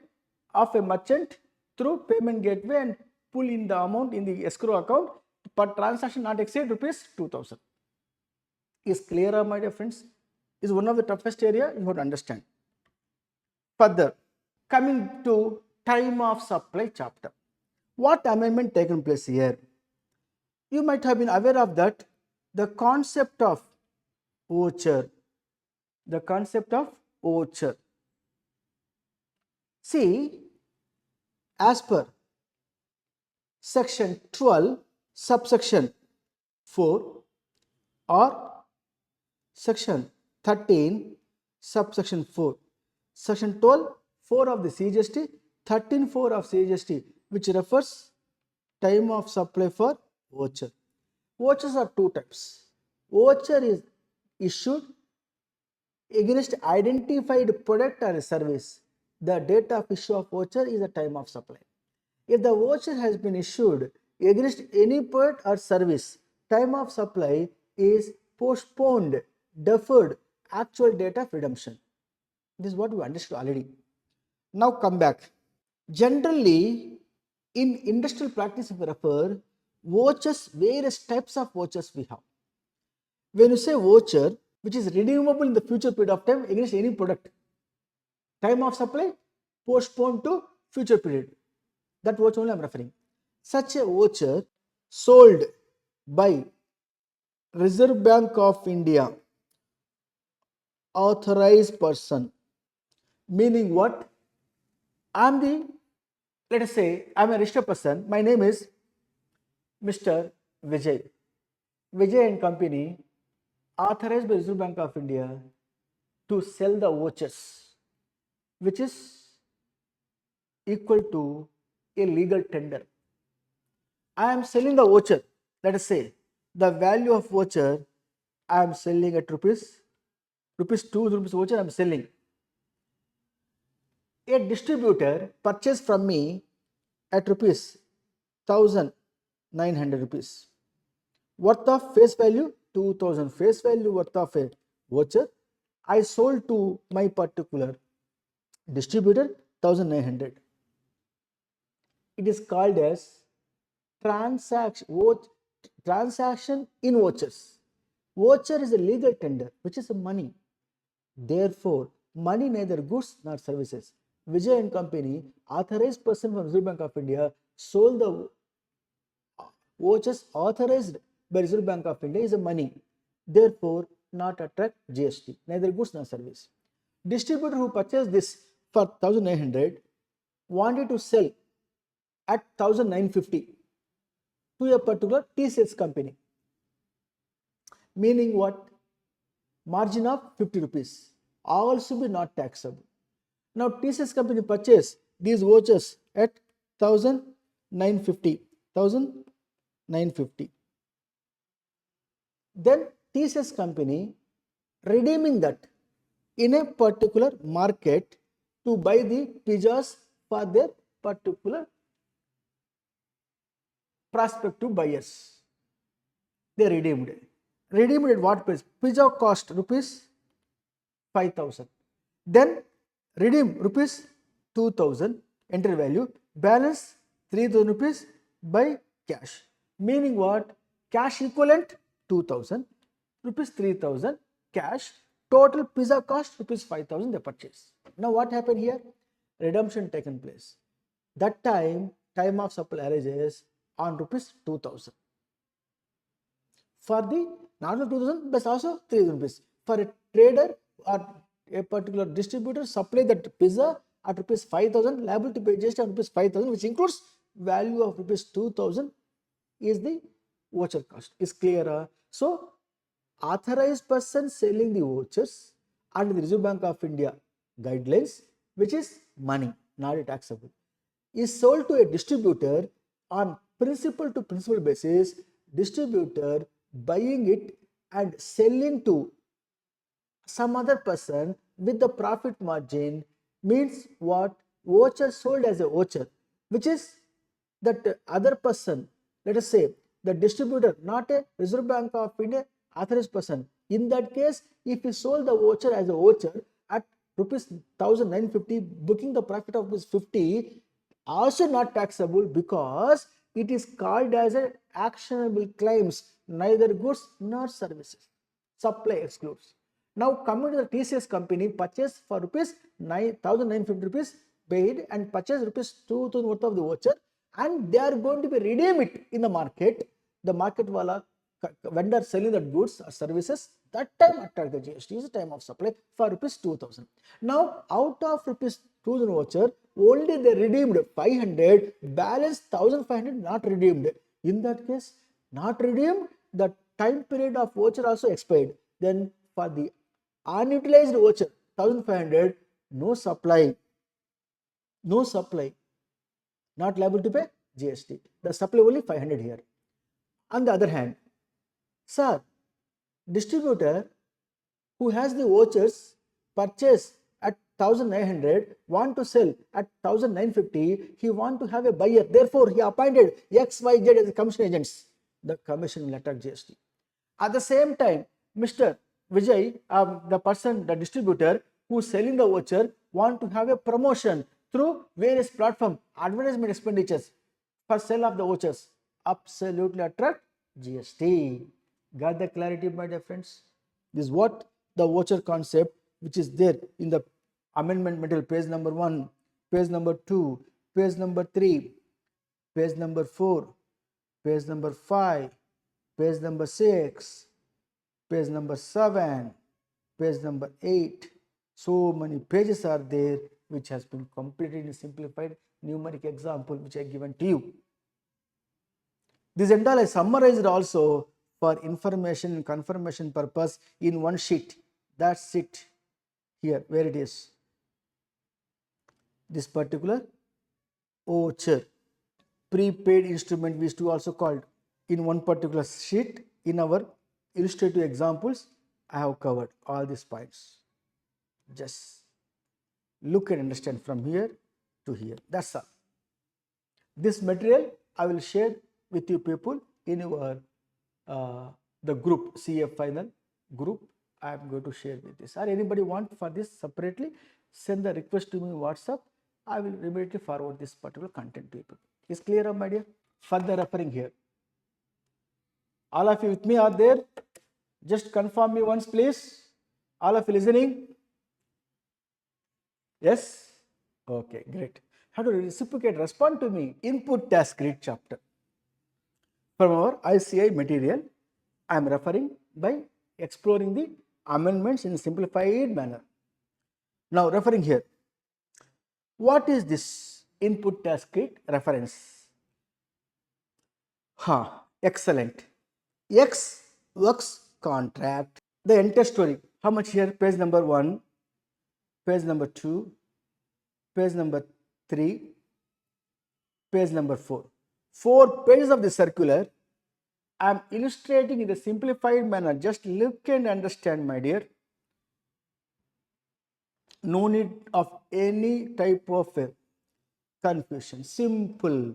Speaker 1: of a merchant through payment gateway and pull in the amount in the escrow account per transaction not exceed rupees 2000. Is clear, my dear friends? Is one of the toughest area you have to understand. Further, coming to time of supply chapter. What amendment taken place here? You might have been aware of that the concept of voucher. The concept of voucher. See, as per section 12 subsection 4 or section 13 subsection 4, section 12 4 of the CGST, 13 4 of CGST, which refers time of supply for voucher. Vouchers are two types. Voucher is issued against identified product or service. The date of issue of voucher is the time of supply. If the voucher has been issued against any product or service, time of supply is postponed, deferred, actual date of redemption. This is what we understood already. Now come back. Generally, in industrial practice, if we refer vouchers, various types of vouchers we have. When you say voucher, which is redeemable in the future period of time against any product, time of supply postponed to future period. That voucher only I am referring. Such a voucher sold by Reserve Bank of India authorized person, meaning what? Let us say I am a registered person. My name is Mr. Vijay. Vijay and Company authorized by Reserve Bank of India to sell the vouchers, which is equal to a legal tender. I am selling the voucher. Let us say the value of voucher I am selling at rupees 2 rupees voucher I am selling. A distributor purchased from me at rupees 1900 rupees. Worth of face value 2000 face value worth of a voucher. I sold to my particular distributor 1900. It is called as transaction in vouchers. Voucher is a legal tender, which is a money. Therefore, money neither goods nor services. Vijay and Company, authorized person from Reserve Bank of India, sold the vouchers authorized by Reserve Bank of India is a money. Therefore, not attract GST, neither goods nor service. Distributor who purchased this for 1900 wanted to sell at 1950 to a particular TCS company, meaning what? Margin of 50 rupees, also be not taxable. Now TCS company purchased these vouchers at 1950. Then TCS company redeeming that in a particular market to buy the pizzas for their particular prospective buyers. They redeemed it. Redeemed at what price? Pizza cost rupees 5000. Then redeem rupees 2000 enter value, balance 3000 rupees by cash. Meaning what? Cash equivalent 2000, rupees 3,000 cash, total pizza cost rupees 5,000 they purchase. Now what happened here? Redemption taken place. That time of supply arises on rupees 2,000. For the not only 2,000 but also 3,000 rupees. For a trader or a particular distributor supply that pizza at rupees 5,000, liable to pay GST at rupees 5,000, which includes value of rupees 2,000 is the voucher cost. Is clear? So authorized person selling the vouchers under the Reserve Bank of India guidelines, which is money, not taxable, is sold to a distributor on principal to principal basis. Distributor buying it and selling to some other person with the profit margin means what? Voucher sold as a voucher, which is that other person, let us say the distributor, not a Reserve Bank of India authorized person. In that case, if he sold the voucher as a voucher at rupees 1,950, booking the profit of rupees 50, also not taxable because it is called as an actionable claims, neither goods nor services. Supply excludes. Now coming to the TCS company, purchase for rupees 1,950 rupees paid and purchase rupees 2,000 worth of the voucher, and they are going to be redeem it in the market. The market wala vendor selling that goods or services, that time attract the GST is the time of supply for rupees 2,000. Now out of rupees 2,000 voucher, only they redeemed 500, balance 1,500 not redeemed. In that case, not redeemed, the time period of voucher also expired. Then for the unutilized voucher 1,500, no supply, not liable to pay GST. The supply only 500 here. On the other hand, sir, distributor who has the vouchers purchase at 1,900 want to sell at 1,950, he want to have a buyer, therefore he appointed XYZ as commission agents. The commission will attract GST. At the same time, Mr. Vijay, the distributor who is selling the voucher, want to have a promotion through various platform advertisement expenditures for sale of the vouchers, absolutely attract GST. Got the clarity, my dear friends? This is what the voucher concept, which is there in the amendment material, page number 1, page number 2, page number 3, page number 4, page number 5, page number 6, page number 7, page number 8. So many pages are there which has been completed in simplified numeric example which I given to you. This entire I summarized also for information and confirmation purpose in one sheet. That's it here where it is. This particular voucher, prepaid instrument we used to also called in one particular sheet. In our illustrative examples, I have covered all these points. Just look and understand from here to here. That's all. This material I will share with you people in your the group, CF final group. I am going to share with this. Or anybody want for this separately, send the request to me WhatsApp. I will immediately forward this particular content to people. Is clear, my dear? Further referring here. All of you with me are there? Just confirm me once, please. All of you listening? Yes? Okay, great. How to reciprocate? Respond to me. Input task read chapter. From our ICI material, I am referring by exploring the amendments in a simplified manner. Now, referring here. What is this input task read reference? Excellent. X works contract. The entire story. How much here? Page number 1, page number 2, page number 3, page number 4. 4 pages of the circular. I am illustrating in a simplified manner. Just look and understand, my dear. No need of any type of confusion. Simple.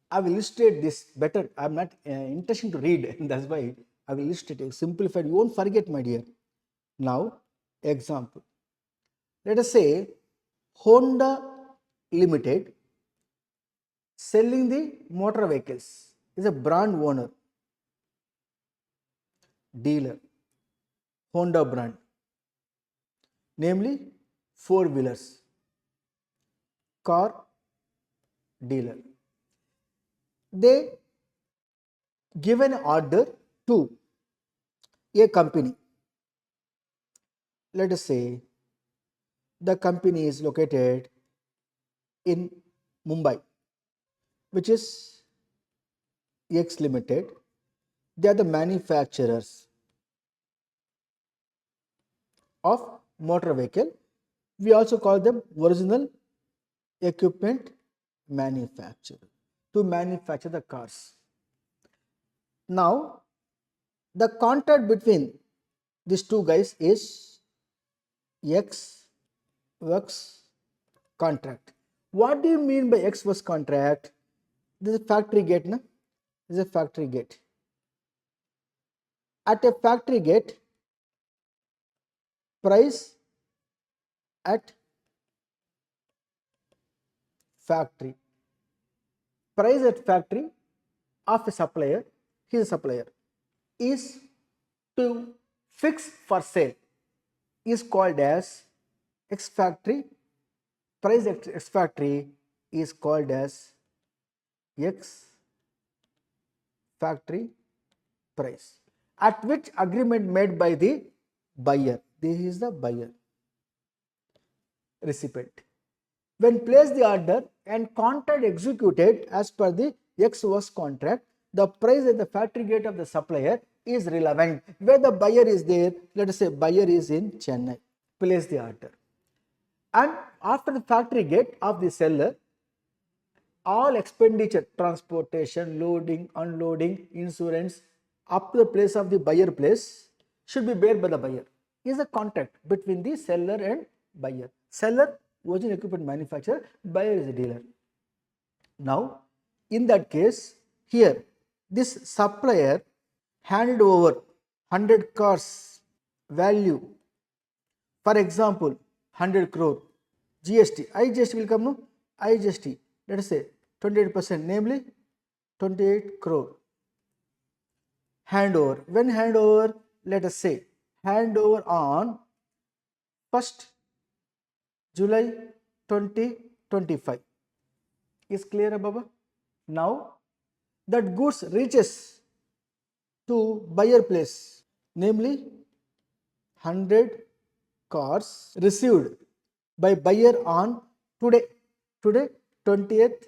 Speaker 1: I will illustrate this better. I am not interested to read. That's why I will illustrate it. Simplified. You won't forget, my dear. Now, example. Let us say Honda Limited selling the motor vehicles, is a brand owner. dealer, Honda brand, namely four-wheelers, car dealer. They give an order to a company. Let us say the company is located in Mumbai, which is X Limited. They are the manufacturers of motor vehicle. We also call them original equipment manufacturer to manufacture the cars. Now, the contract between these two guys is X works contract. What do you mean by X works contract? This is a factory gate, no? This is a factory gate. At a factory gate, price at factory. Price at factory of a supplier, he is a supplier, is to fix for sale is called as X factory. Price at X factory is called as X factory price, at which agreement made by the buyer. This is the buyer, recipient. When placed the order and contract executed as per the X works contract, the price at the factory gate of the supplier is relevant. Where the buyer is there, let us say buyer is in Chennai, place the order. And after the factory gate of the seller, all expenditure, transportation, loading, unloading, insurance, up to the place of the buyer place should be bear by the buyer. Is a contract between the seller and buyer. Seller, original equipment manufacturer, buyer is a dealer. Now, in that case, here, this supplier handed over 100 cars value, for example, 100 crore, GST, IGST will come, no? IGST, let us say 28%, namely 28 crore. Handover. When handover, let us say handover on 1st July 2025. Is clear, Baba? Now that goods reaches to buyer place, namely 100 cars received by buyer on today 20th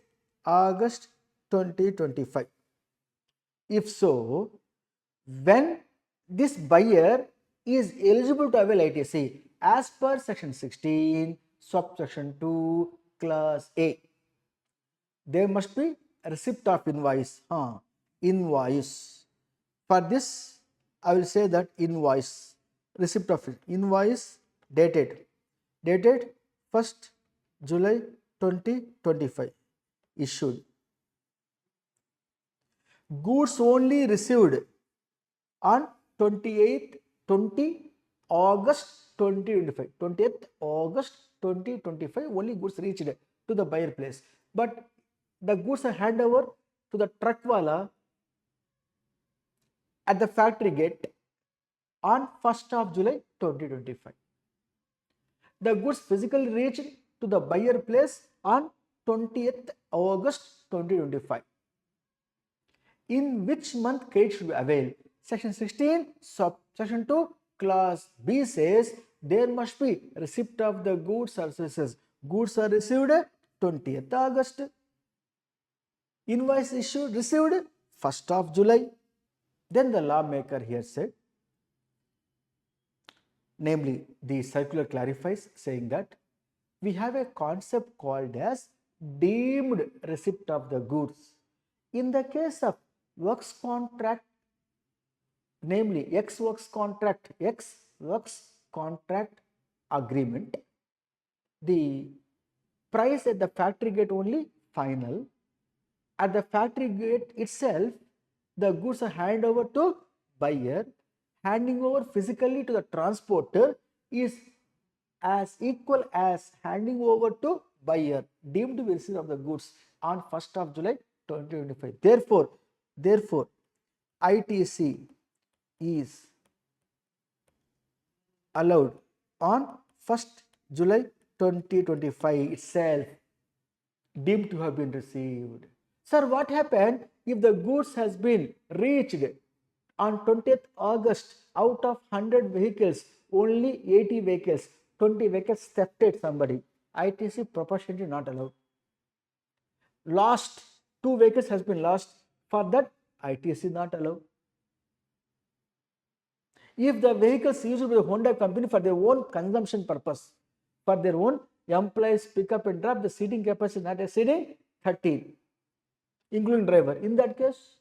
Speaker 1: August 2025. If so, when this buyer is eligible to avail ITC as per section 16 subsection 2 class A, there must be a receipt of invoice. Invoice. For this, I will say that invoice, receipt of invoice dated 1st July 2025 issued. Goods only received on 20 August 2025. 20th August 2025 only goods reached to the buyer place. But the goods are handed over to the truckwala at the factory gate on 1st of July 2025. The goods physically reached to the buyer place on 20th August 2025. In which month credit should be availed? Section 16 subsection 2 class B says there must be receipt of the goods or services. Goods are received 20th August. Invoice issued received 1st of July. Then the lawmaker here said, namely the circular clarifies saying that we have a concept called as deemed receipt of the goods. In the case of works contract, namely X works contract agreement, the price at the factory gate only final. At the factory gate itself, the goods are handed over to buyer. Handing over physically to the transporter is as equal as handing over to buyer deemed to be receipt of the goods on 1st of July 2025. Therefore, ITC is allowed on 1st July 2025 itself, deemed to have been received. Sir, what happened if the goods has been reached on 20th August? Out of 100 vehicles, only 80 vehicles, 20 vehicles thefted somebody. ITC proportionately not allowed. Lost, 2 vehicles has been lost. For that, ITC not allowed. If the vehicles used by the Honda company for their own consumption purpose, for their own employees pick up and drop, the seating capacity not exceeding 13, including driver. In that case,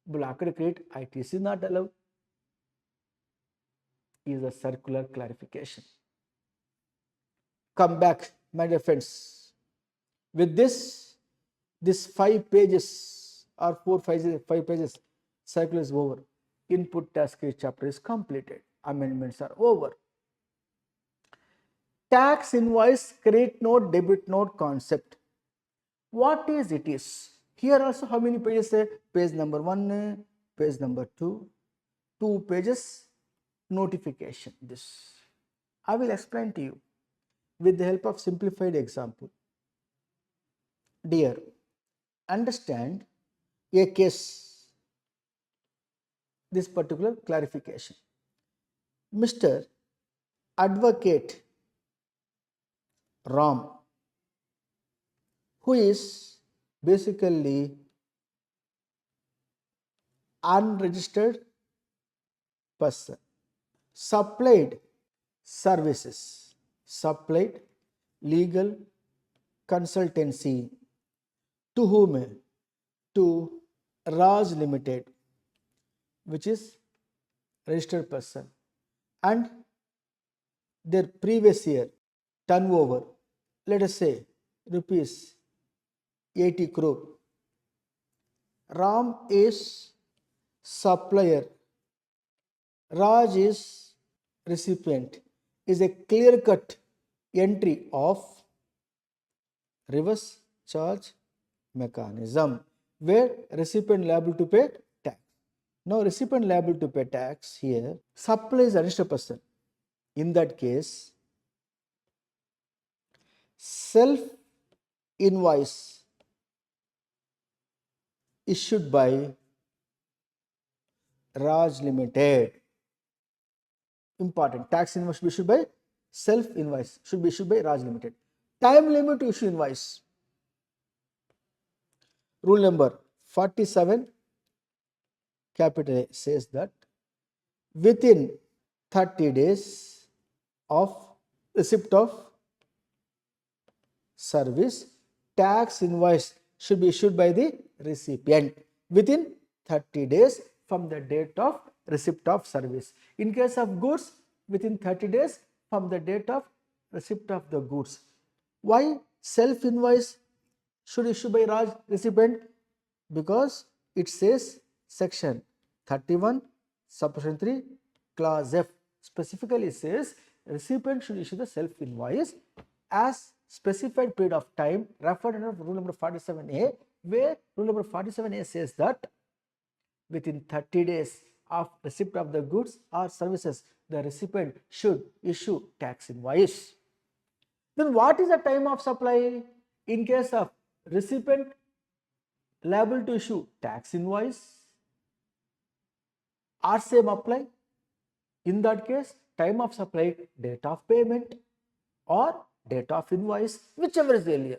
Speaker 1: blocked crate, ITC not allowed. Is a circular clarification. Come back, my dear friends. With this 5 pages or 5 pages cycle is over. Input task chapter is completed. Amendments are over. Tax invoice, credit note, debit note concept. What is it is? Here also how many pages? Page number 1, page number 2, 2 pages notification. This I will explain to you with the help of simplified example. Dear, understand a case, this particular clarification. Mr. Advocate Ram, who is basically unregistered person, supplied services, supplied legal consultancy to whom? To Raj Limited, which is registered person, and their previous year turnover, let us say rupees 80 crore. Ram is supplier, Raj is recipient, is a clear-cut entry of reverse charge mechanism where recipient liable to pay tax. Now recipient liable to pay tax here, supplier is registered person. In that case, self invoice issued by Raj Limited. Important, tax invoice should be issued by self invoice, should be issued by Raj Limited. Time limit to issue invoice. Rule number 47 capital A says that within 30 days of receipt of service, tax invoice should be issued by the recipient within 30 days from the date of receipt of service. In case of goods, within 30 days from the date of receipt of the goods. Why self invoice should issue by Raj recipient? Because it says section 31 subsection 3 clause F specifically says recipient should issue the self invoice as specified period of time referred under rule number 47A, where rule number 47A says that within 30 days of receipt of the goods or services, the recipient should issue tax invoice. Then what is the time of supply? In case of recipient liable to issue tax invoice, or same apply. In that case, time of supply, date of payment or date of invoice, whichever is earlier.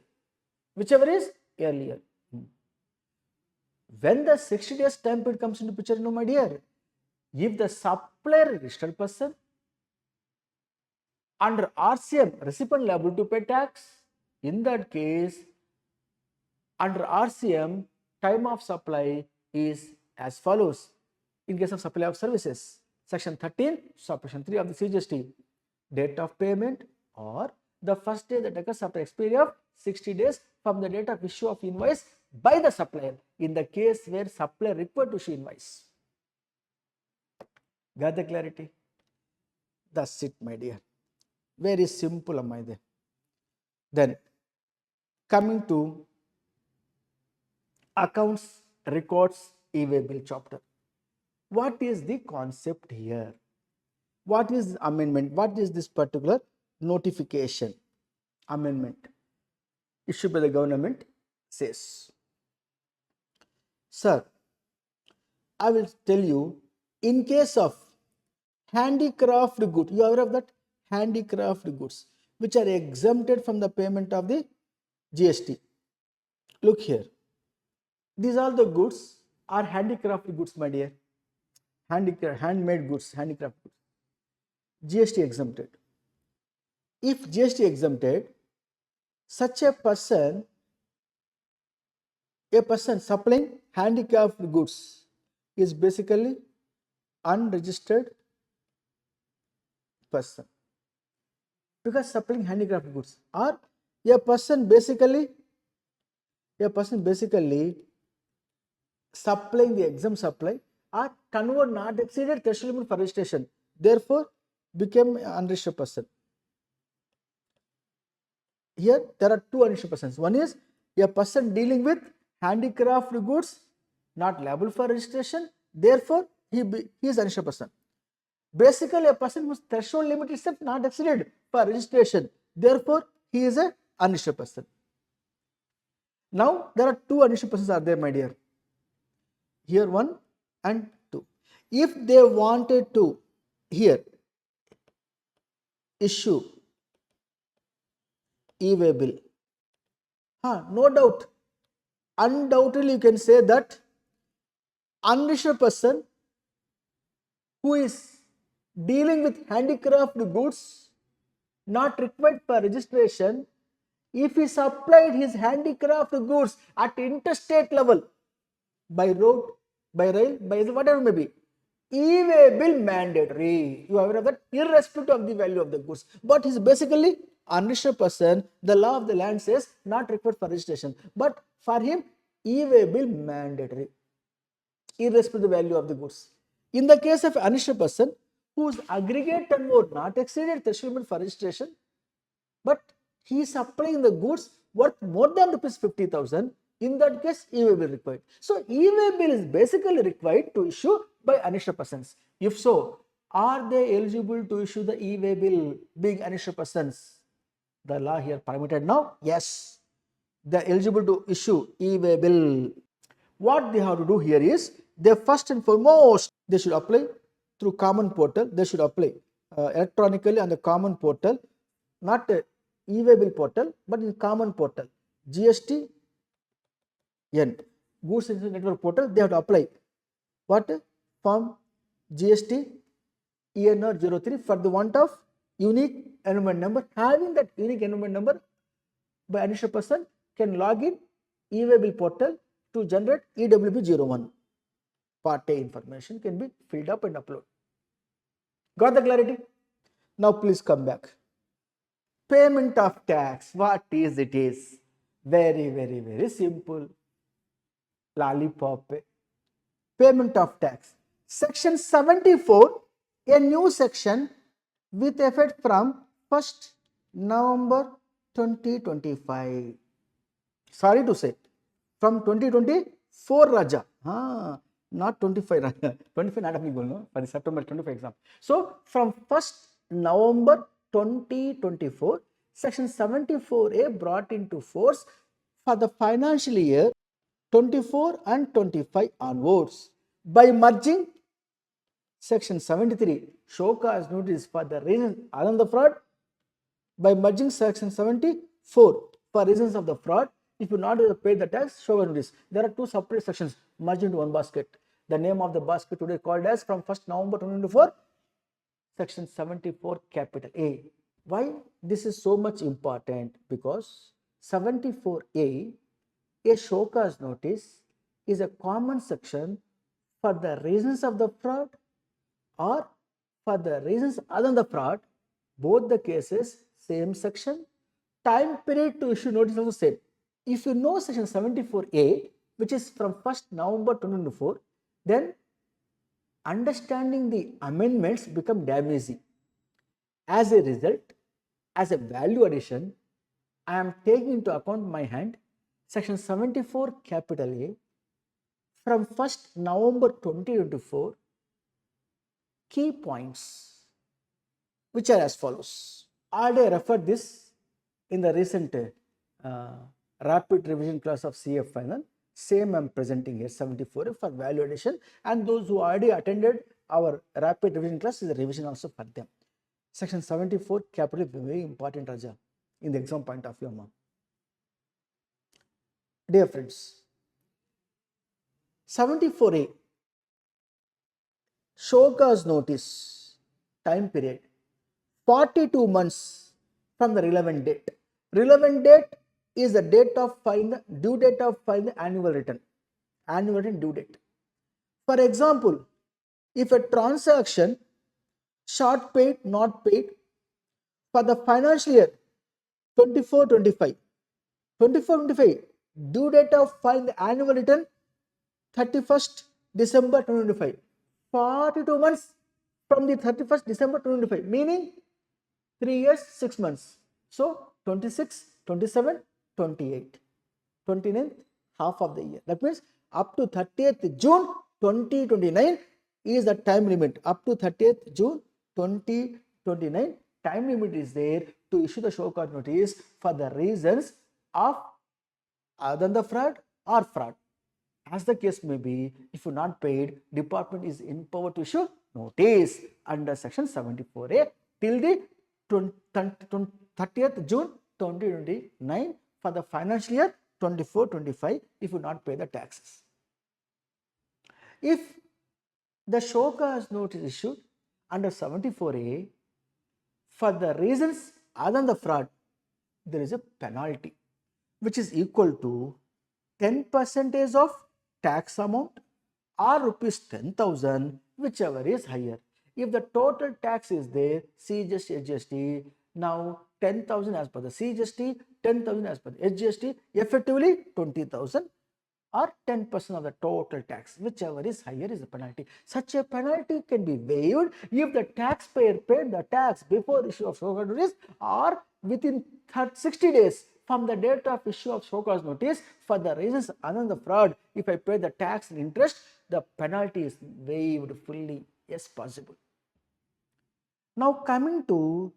Speaker 1: Whichever is earlier. When the 60 days time period comes into picture, no my dear, if the supplier registered person under RCM, recipient liable to pay tax, in that case, under RCM, time of supply is as follows. In case of supply of services, section 13, subsection 3 of the CGST, date of payment or the first day that occurs after expiry of 60 days from the date of issue of invoice by the supplier in the case where supplier required to issue invoice. Got the clarity? That's it, my dear. Very simple, my dear. Then coming to accounts, records, e-way bill chapter. What is the concept here? What is amendment? What is this particular notification? Amendment issued by the government says, sir, I will tell you, in case of handicraft goods, you are aware of that? Handicraft goods, which are exempted from the payment of the GST. Look here. These are the goods are handicraft goods, my dear. Handmade goods, handicraft goods. GST exempted. If GST exempted, such a person supplying handicraft goods is basically unregistered person, because supplying handicraft goods, or a person basically supplying the exempt supply or turnover not exceeded threshold limit for registration, therefore became an unregistered person. Here there are two unregistered persons. One is a person dealing with handicraft goods not liable for registration, therefore he is an unregistered person. Basically a person whose threshold limit itself not exceeded for registration, therefore he is an unregistered person. Now there are two unregistered persons are there, my dear. Here 1 and 2. If they wanted to here issue e-way bill, no doubt, undoubtedly you can say that unregistered person who is dealing with handicraft goods not required for registration, if he supplied his handicraft goods at interstate level, by road, by rail, by whatever may be, e-way bill mandatory. You are aware of that, irrespective of the value of the goods. But he is basically unregistered person. The law of the land says not required for registration, but for him e-way bill mandatory, irrespective of the value of the goods. In the case of unregistered person whose aggregate turnover not exceeded threshold limit for registration, but he is supplying the goods worth more than rupees 50,000, in that case e-way bill required. So e-way bill is basically required to issue by unregistered persons. If so, are they eligible to issue the e-way bill being unregistered persons? The law here permitted now? Yes, they are eligible to issue e-way bill. What they have to do here is, they first and foremost, they should apply through common portal. They should apply electronically on the common portal, not e-way bill portal, but in common portal, GST N, Goods Information Network portal. They have to apply what? Form GST ENR 03 for the want of unique enrollment number. Having that unique enrollment number, by unregistered person can log in e-way bill portal to generate EWB01. Part A information can be filled up and upload. Got the clarity? Now please come back. Payment of tax. What is it? Is very simple. Lollipop. Payment of tax. Section 74, a new section with effect from 1st November 2025. Sorry to say, from 2024 Raja. Not 25 Raja. 25 not applicable, no? For the September 25 exam. So from 1st November 2024, section 74A brought into force for the financial year 24 and 25 onwards. By merging section 73, show cause notice for the reason other than the fraud, by merging section 74 for reasons of the fraud, if you not pay the tax, show cause notice. There are two separate sections merged into one basket. The name of the basket today called as from 1st November 2024, section 74 capital A. Why this is so much important? Because 74A, a show cause notice, is a common section for the reasons of the fraud or for the reasons other than the fraud. Both the cases same section. Time period to issue notice also same. If you know section 74A, which is from 1st November 2024, then understanding the amendments become damn easy. As a result, as a value addition, I am taking into account my hand section 74 capital A from 1st November 2024. Key points. which are as follows. Already referred this in the recent rapid revision class of CF final. Same I am presenting here 74 for value addition, and those who already attended our rapid revision class is a revision also for them. Section 74 capital very important, Raja, in the exam point of view. Amma. Dear friends, 74A show cause notice time period 42 months from the relevant date. Relevant date is the date of filing the due date of filing the annual return. Annual return due date. For example, if a transaction short paid, not paid for the financial year 24-25, 24-25 due date of filing the annual return 31st December 2025. 42 months from the 31st December 2025, meaning 3 years, 6 months. So 26, 27, 28, 29th half of the year. That means up to 30th June 2029 is the time limit. Up to 30th June 2029 time limit is there to issue the show cause notice for the reasons of other than the fraud or fraud. As the case may be, if you not paid, department is empowered to issue notice under section 74A till the 30th June 2029 for the financial year 24-25 if you not pay the taxes. If the show cause notice issued under 74A for the reasons other than the fraud, there is a penalty which is equal to 10% of tax amount or rupees 10,000, whichever is higher. If the total tax is there, CGST, HGST, now 10,000 as per the CGST, 10,000 as per the HGST, effectively 20,000 or 10% of the total tax, whichever is higher is the penalty. Such a penalty can be waived if the taxpayer paid the tax before the issue of show cause notice or within 60 days from the date of issue of show cause notice for the reasons other than the fraud. If I pay the tax and interest, the penalty is waived fully. Yes, possible. Now coming to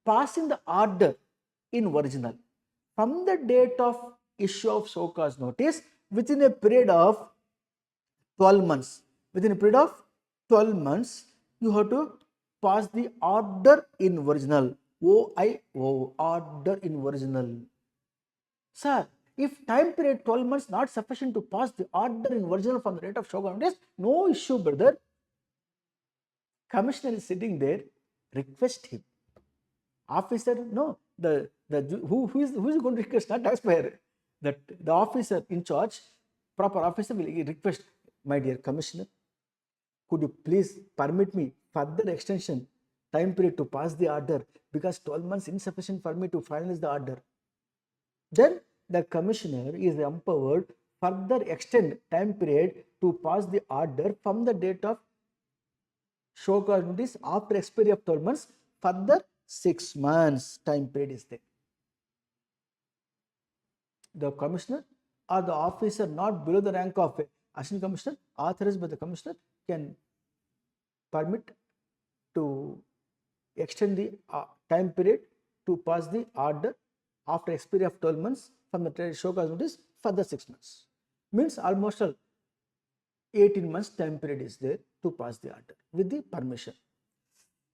Speaker 1: passing the order in original from the date of issue of show cause notice within a period of 12 months. Within a period of 12 months, you have to pass the order in original. OIO, order in original. Sir, if time period 12 months not sufficient to pass the order in original from the date of show cause notice, no issue, brother. Commissioner is sitting there, request him. Officer, no, who is going to request, not taxpayer. The officer in charge, proper officer will request, my dear commissioner, could you please permit me further extension time period to pass the order because 12 months insufficient for me to finalize the order. Then the commissioner is empowered further extend time period to pass the order from the date of show cause notice after expiry of 12 months, further 6 months time period is there. The commissioner or the officer not below the rank of assistant commissioner authorized by the commissioner can permit to extend the time period to pass the order after expiry of 12 months from the show cause notice further 6 months. Means almost 18 months time period is there to pass the order with the permission.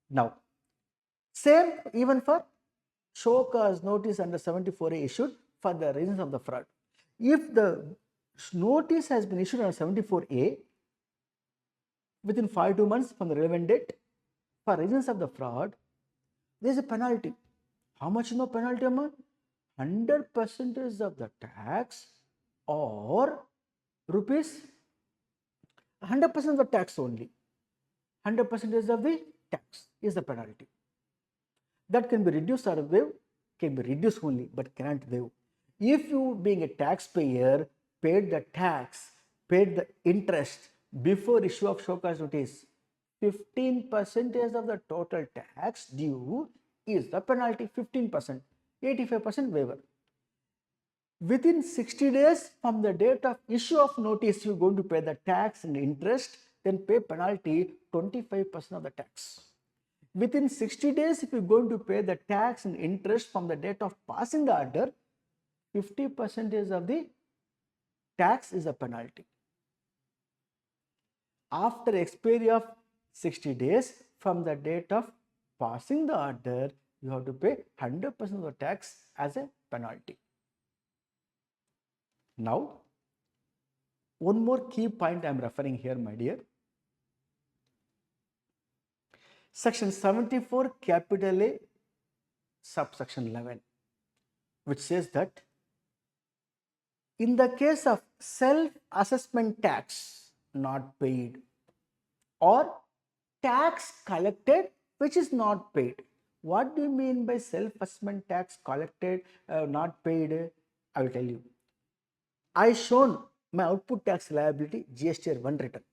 Speaker 1: Now, same even for show cause notice under 74A issued for the reasons of the fraud. If the notice has been issued under 74A within 5 months from the relevant date for reasons of the fraud, there is a penalty. How much is the penalty amount? 100% of the tax or rupees 100% of the tax only. 100% of the tax is the penalty. That can be reduced or waived, can be reduced only, but cannot waive. If you being a taxpayer paid the tax, paid the interest before issue of show cause notice, 15% of the total tax due is the penalty, 15%, 85% waiver. Within 60 days from the date of issue of notice, you are going to pay the tax and interest, then pay penalty 25% of the tax. Within 60 days, if you're going to pay the tax and interest from the date of passing the order, 50% of the tax is a penalty. After expiry of 60 days from the date of passing the order, you have to pay 100% of the tax as a penalty. Now, one more key point I am referring here, my dear. Section 74 capital A subsection 11, which says that in the case of self-assessment tax not paid or tax collected which is not paid. What do you mean by self-assessment tax collected not paid? I will tell you. I shown my output tax liability GST 1 return.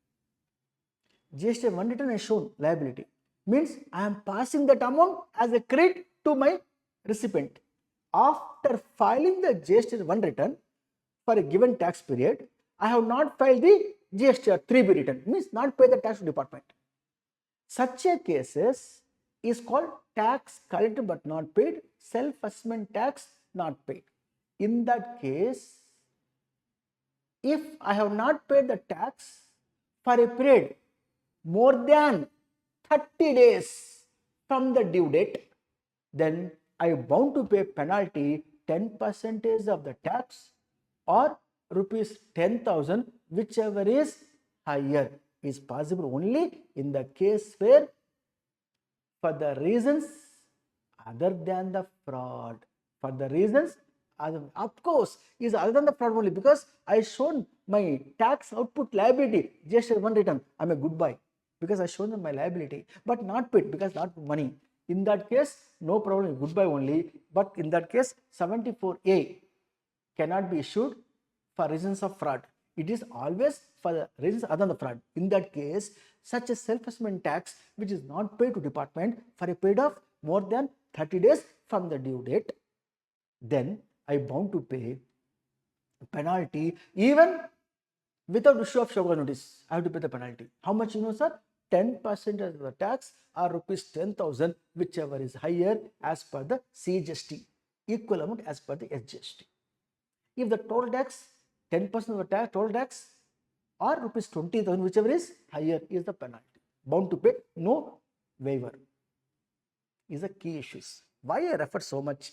Speaker 1: GST 1 return I shown liability. Means I am passing that amount as a credit to my recipient. After filing the GST 1 return for a given tax period, I have not filed the GST 3B return, means not pay the tax department. Such a cases is called tax collected but not paid, self-assessment tax not paid. In that case, if I have not paid the tax for a period more than 30 days from the due date, then I am bound to pay penalty 10% of the tax or rupees 10,000, whichever is higher. Is possible only in the case where for the reasons other than the fraud. For the reasons of course is other than the fraud only, because I shown my tax output liability just 1 return. I'm a good boy because I shown them my liability, but not paid because not money. In that case, no problem, goodbye only. But in that case, 74A cannot be issued for reasons of fraud. It is always for the reasons other than the fraud. In that case, such a self-assessment tax which is not paid to department for a period of more than 30 days from the due date, then I bound to pay penalty even without issue of show cause notice. I have to pay the penalty. How much you know, sir? 10% of the tax or rupees 10,000, whichever is higher as per the CGST, equal amount as per the SGST. If the total tax, 10% of the tax, total tax or rupees 20,000, whichever is higher is the penalty. Bound to pay, no waiver. Is the key issues. Why I refer so much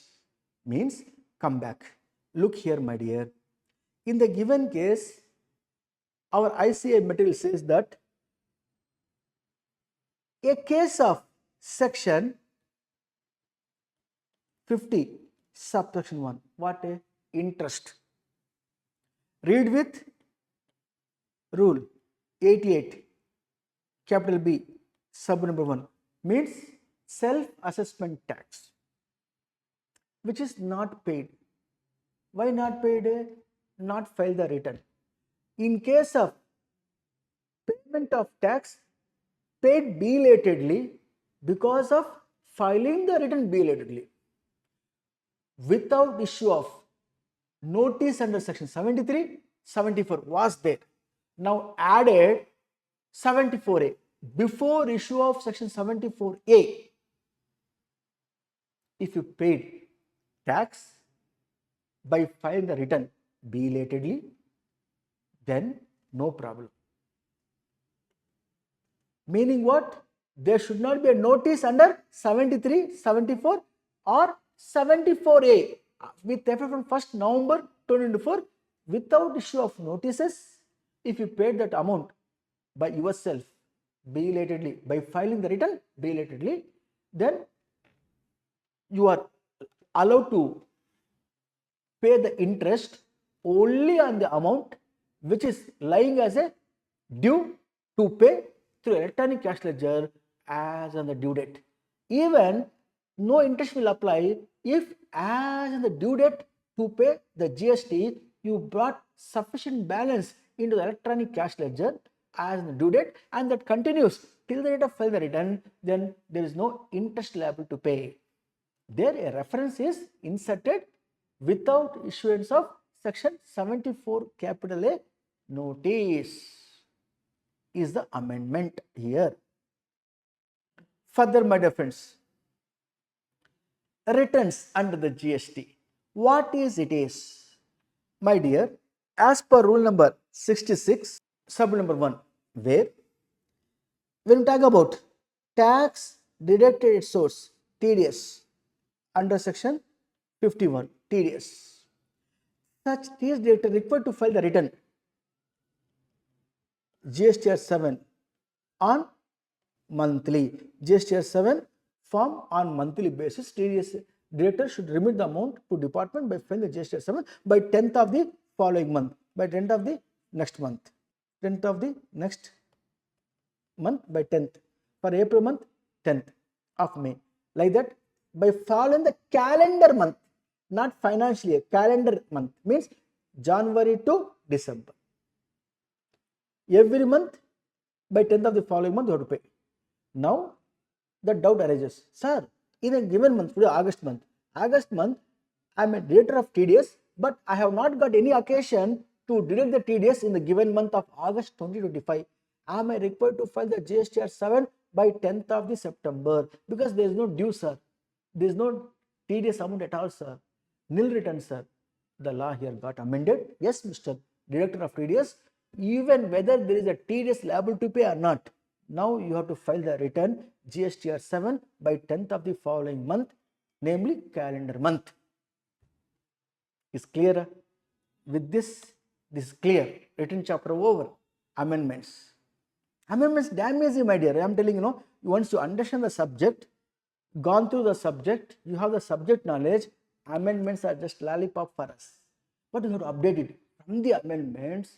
Speaker 1: means, come back. Look here, my dear. In the given case, our ICA material says that a case of section 50 subsection 1, what a interest. Read with rule 88 capital B sub number 1 means self-assessment tax which is not paid. Why not paid? Not filed the return. In case of payment of tax paid belatedly because of filing the return belatedly without issue of notice under section 73, 74 was there. Now added 74A before issue of section 74A. If you paid tax by filing the return belatedly, then no problem. Meaning what? There should not be a notice under 73, 74 or 74A with effect from 1st November 2024 without issue of notices. If you paid that amount by yourself belatedly, by filing the return belatedly, then you are allowed to pay the interest only on the amount which is lying as a due to pay through electronic cash ledger as on the due date. Even no interest will apply if as on the due date to pay the GST you brought sufficient balance into the electronic cash ledger as on the due date and that continues till the date of filing the return, then there is no interest liable to pay. There a reference is inserted without issuance of section 74 capital A notice is the amendment here. Further, my dear friends, returns under the GST. What is it is? My dear, as per rule number 66, sub number 1, where when we talk about tax deducted at source, TDS, under section 51, TDS, such TDS deductor required to file the return GSTR 7 on monthly. GSTR 7 form on monthly basis. TDS director should remit the amount to department by filing the GSTR 7 by 10th of the following month, by 10th of the next month, 10th of the next month by 10th, for April month 10th of May, like that, by following the calendar month, not financial year, calendar month means January to December. Every month by 10th of the following month you have to pay. Now the doubt arises, sir, in a given month, today August month, I am a director of TDS, but I have not got any occasion to deduct the TDS in the given month of August 2025. Am I required to file the GSTR 7 by 10th of the September? Because there is no due, sir. There is no TDS amount at all, sir. Nil return, sir. The law here got amended. Yes, Mr. Director of TDS, even whether there is a TDS liable to pay or not, now you have to file the return GSTR 7 by 10th of the following month, namely calendar month. Is clear? With this is clear. Written chapter over. Amendments. Amendments damage you, my dear. I am telling you, once you understand the subject, gone through the subject, you have the subject knowledge, amendments are just lollipop for us. But you have to update it. From the amendments,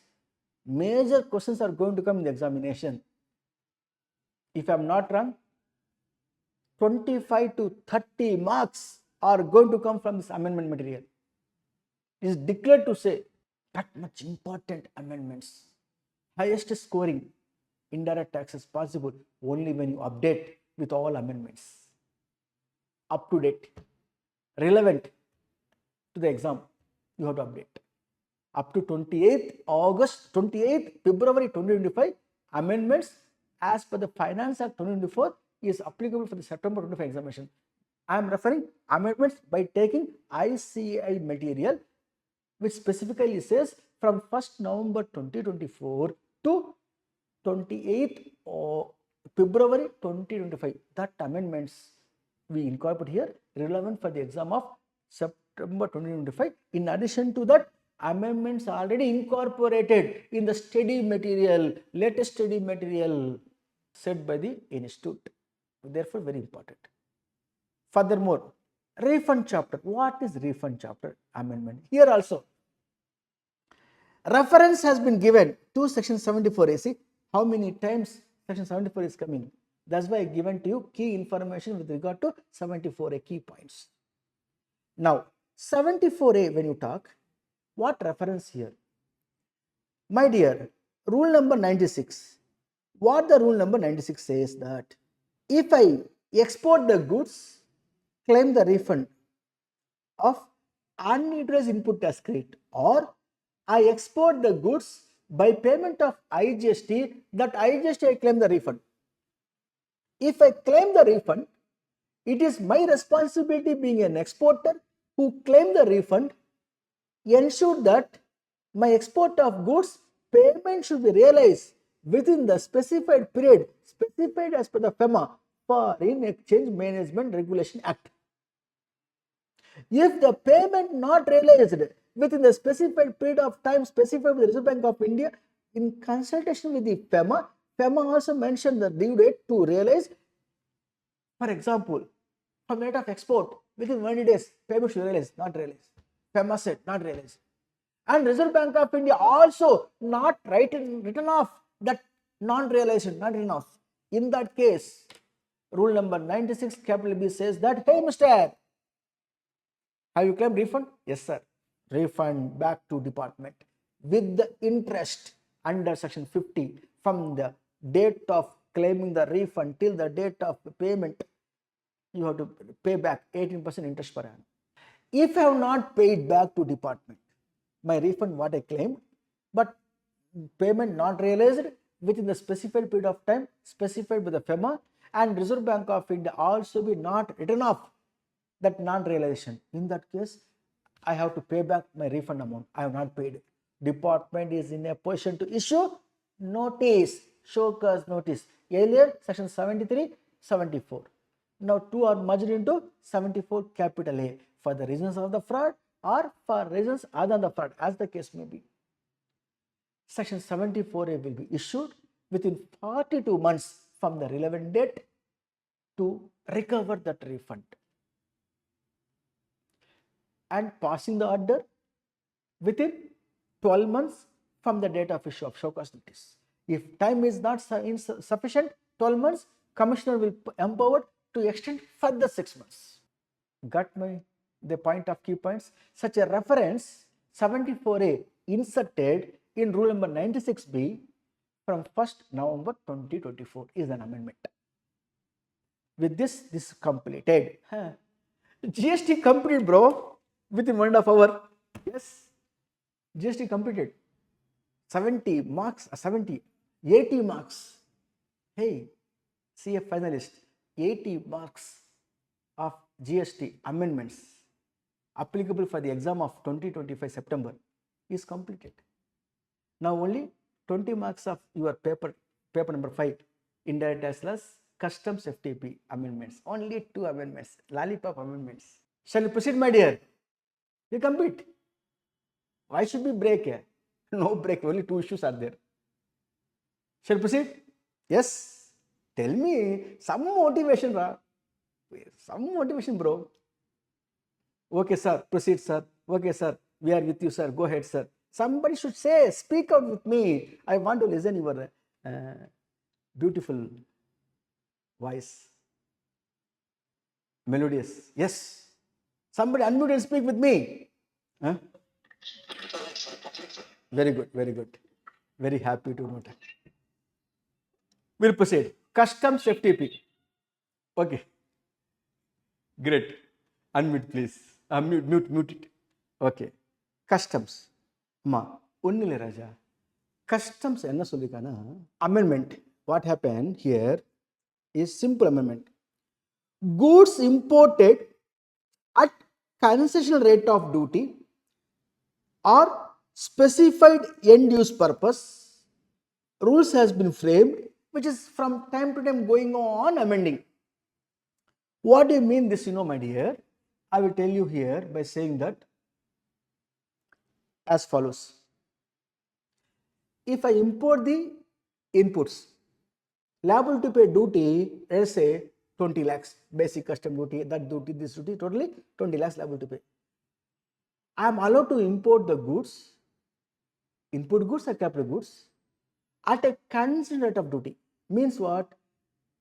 Speaker 1: major questions are going to come in the examination. If I am not wrong, 25 to 30 marks are going to come from this amendment material. It is declared to say that much important amendments. Highest scoring indirect tax is possible only when you update with all amendments. Up to date, relevant to the exam, you have to update. Up to 28th February 2025, amendments as per the Finance Act 2024 is applicable for the September 25 examination. I am referring amendments by taking ICI material, which specifically says from 1st November 2024 to 28th February 2025. That amendments we incorporate here relevant for the exam of September 2025. In addition to that, amendments are already incorporated in the study material, latest study material set by the institute. Therefore, very important. Furthermore, refund chapter. What is refund chapter amendment? Here also, reference has been given to section 74A. See how many times section 74 is coming. That's why I given to you key information with regard to 74A key points. Now, 74A when you talk, what reference here? My dear, rule number 96. What the rule number 96 says that if I export the goods, claim the refund of unutilized input tax credit, or I export the goods by payment of IGST, that IGST I claim the refund. If I claim the refund, it is my responsibility being an exporter who claim the refund, ensure that my export of goods payment should be realized within the specified period specified as per the FEMA, Foreign Exchange Management Regulation Act. If the payment not realized within the specified period of time specified with the Reserve Bank of India, in consultation with the FEMA, FEMA also mentioned the due date to realize. For example, from date of export, within 20 days, payment should realize, not realize. FEMA said, not realize. And Reserve Bank of India also not written off that non-realization, not written off. In that case, rule number 96 capital B says that, hey mister, have you claimed refund? Yes sir. Refund back to department with the interest under section 50 from the date of claiming the refund till the date of payment. You have to pay back 18% interest per annum. If I have not paid back to department my refund what I claimed, but payment not realized within the specified period of time specified by the FEMA, and Reserve Bank of India also be not written off that non-realization. In that case, I have to pay back my refund amount. I have not paid. Department is in a position to issue notice, show cause notice. Earlier, section 73, 74. Now, two are merged into 74 capital A for the reasons of the fraud or for reasons other than the fraud, as the case may be. Section 74A will be issued within 42 months from the relevant date to recover that refund. And passing the order within 12 months from the date of issue of show cause notice. If time is not sufficient, 12 months, Commissioner will be empowered to extend further 6 months. Got the point of key points? Such a reference 74A inserted in rule number 96B from 1st November 2024 is an amendment. With this is completed. GST completed, bro, within 1.5 hours. Yes, GST completed. 70 marks, 80 marks. Hey, CF finalist, 80 marks of GST amendments applicable for the exam of 2025 September is completed. Now only 20 marks of your paper number 5, indirect as well as customs FTP amendments. Only 2 amendments, lollipop amendments. Shall we proceed, my dear? We complete. Why should we break here? No break, only 2 issues are there. Shall we proceed? Yes. Tell me some motivation, bro. Some motivation, bro. Okay, sir. Proceed, sir. Okay, sir. We are with you, sir. Go ahead, sir. Somebody should say, speak out with me. I want to listen your beautiful voice. Melodious. Yes. Somebody unmute and speak with me. Huh? Very good, very good. Very happy to note. We'll proceed. Customs FTP. Okay. Great. Unmute, please. Mute it. Okay. Customs. Unnile Raja. Customs enna sollikana amendment. What happened here is simple amendment. Goods imported at concessional rate of duty or specified end use purpose, rules has been framed, which is from time to time going on amending. What do you mean this, my dear? I will tell you here by saying that as follows. If I import the inputs, liable to pay duty, let's say 20 lakhs, basic custom duty, that duty, this duty, totally 20 lakhs liable to pay. I am allowed to import the goods, input goods or capital goods, at a constant rate of duty. Means what?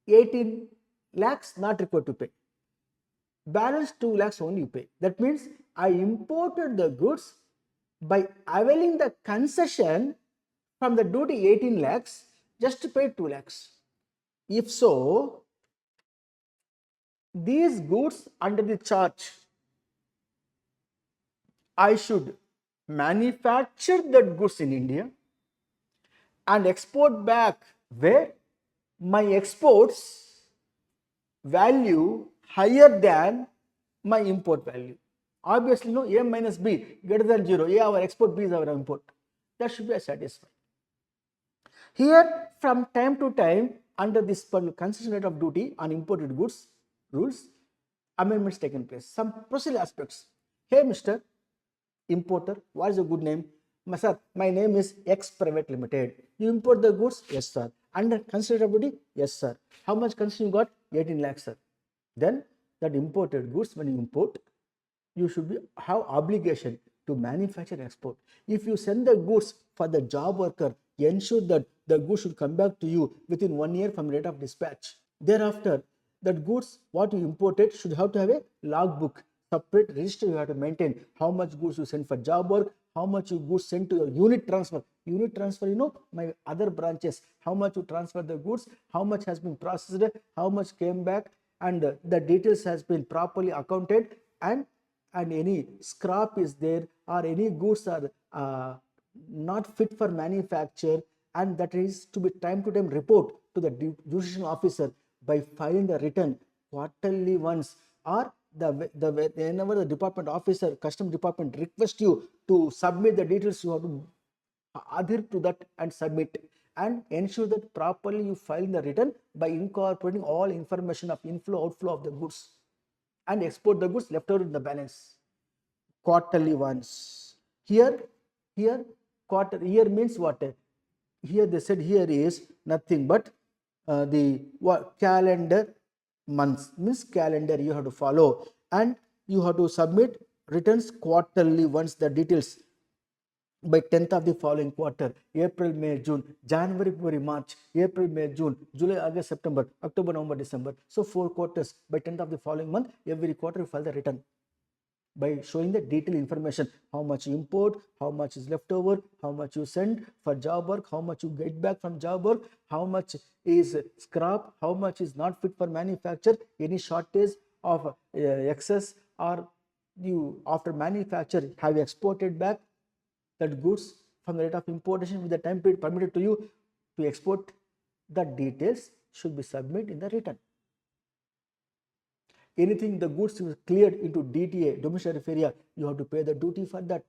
Speaker 1: 18 lakhs not required to pay. Balance 2 lakhs only you pay. That means I imported the goods by availing the concession from the duty 18 lakhs just to pay 2 lakhs. If so, these goods under the charge, I should manufacture that goods in India and export back where my exports value higher than my import value. Obviously, no, A minus B greater than 0. A our export, B is our import. That should be satisfied. Here, from time to time, under this concession rate of duty on imported goods rules, amendments taken place. Some procedural aspects. Hey, Mr. Importer, what is your good name? Sir, my name is X Private Limited. You import the goods? Yes, sir. Under concession rate of duty? Yes, sir. How much concession you got? 18 lakhs, sir. Then that imported goods, when you import, you should have obligation to manufacture and export. If you send the goods for the job worker, ensure that the goods should come back to you within 1 year from rate of dispatch. Thereafter, that goods what you imported should have to have a logbook, separate register you have to maintain. How much goods you send for job work, how much you goods sent to your unit transfer. Unit transfer, my other branches, how much you transfer the goods, how much has been processed, how much came back, and the details has been properly accounted, and any scrap is there or any goods are not fit for manufacture, and that is to be time to time report to the judicial officer. by filing the return quarterly once, or whenever the department officer, custom department request you to submit the details, you have to adhere to that and submit, and ensure that properly you file the return by incorporating all information of inflow outflow of the goods, and export the goods left over in the balance quarterly once. Here quarter, year means what? Here they said here is nothing but the calendar months, means calendar you have to follow, and you have to submit returns quarterly once, the details by 10th of the following quarter: April, May, June, January, February, March, April, May, June, July, August, September, October, November, December. So 4 quarters. By 10th of the following month, every quarter you file the return by showing the detailed information: how much you import, how much is left over, how much you send for job work, how much you get back from job work, how much is scrap, how much is not fit for manufacture, any shortage of excess, or you after manufacture have exported back that goods from the rate of importation with the time period permitted to you to export. The details should be submitted in the return. Anything the goods is cleared into DTA, domestic tariff area, you have to pay the duty for that.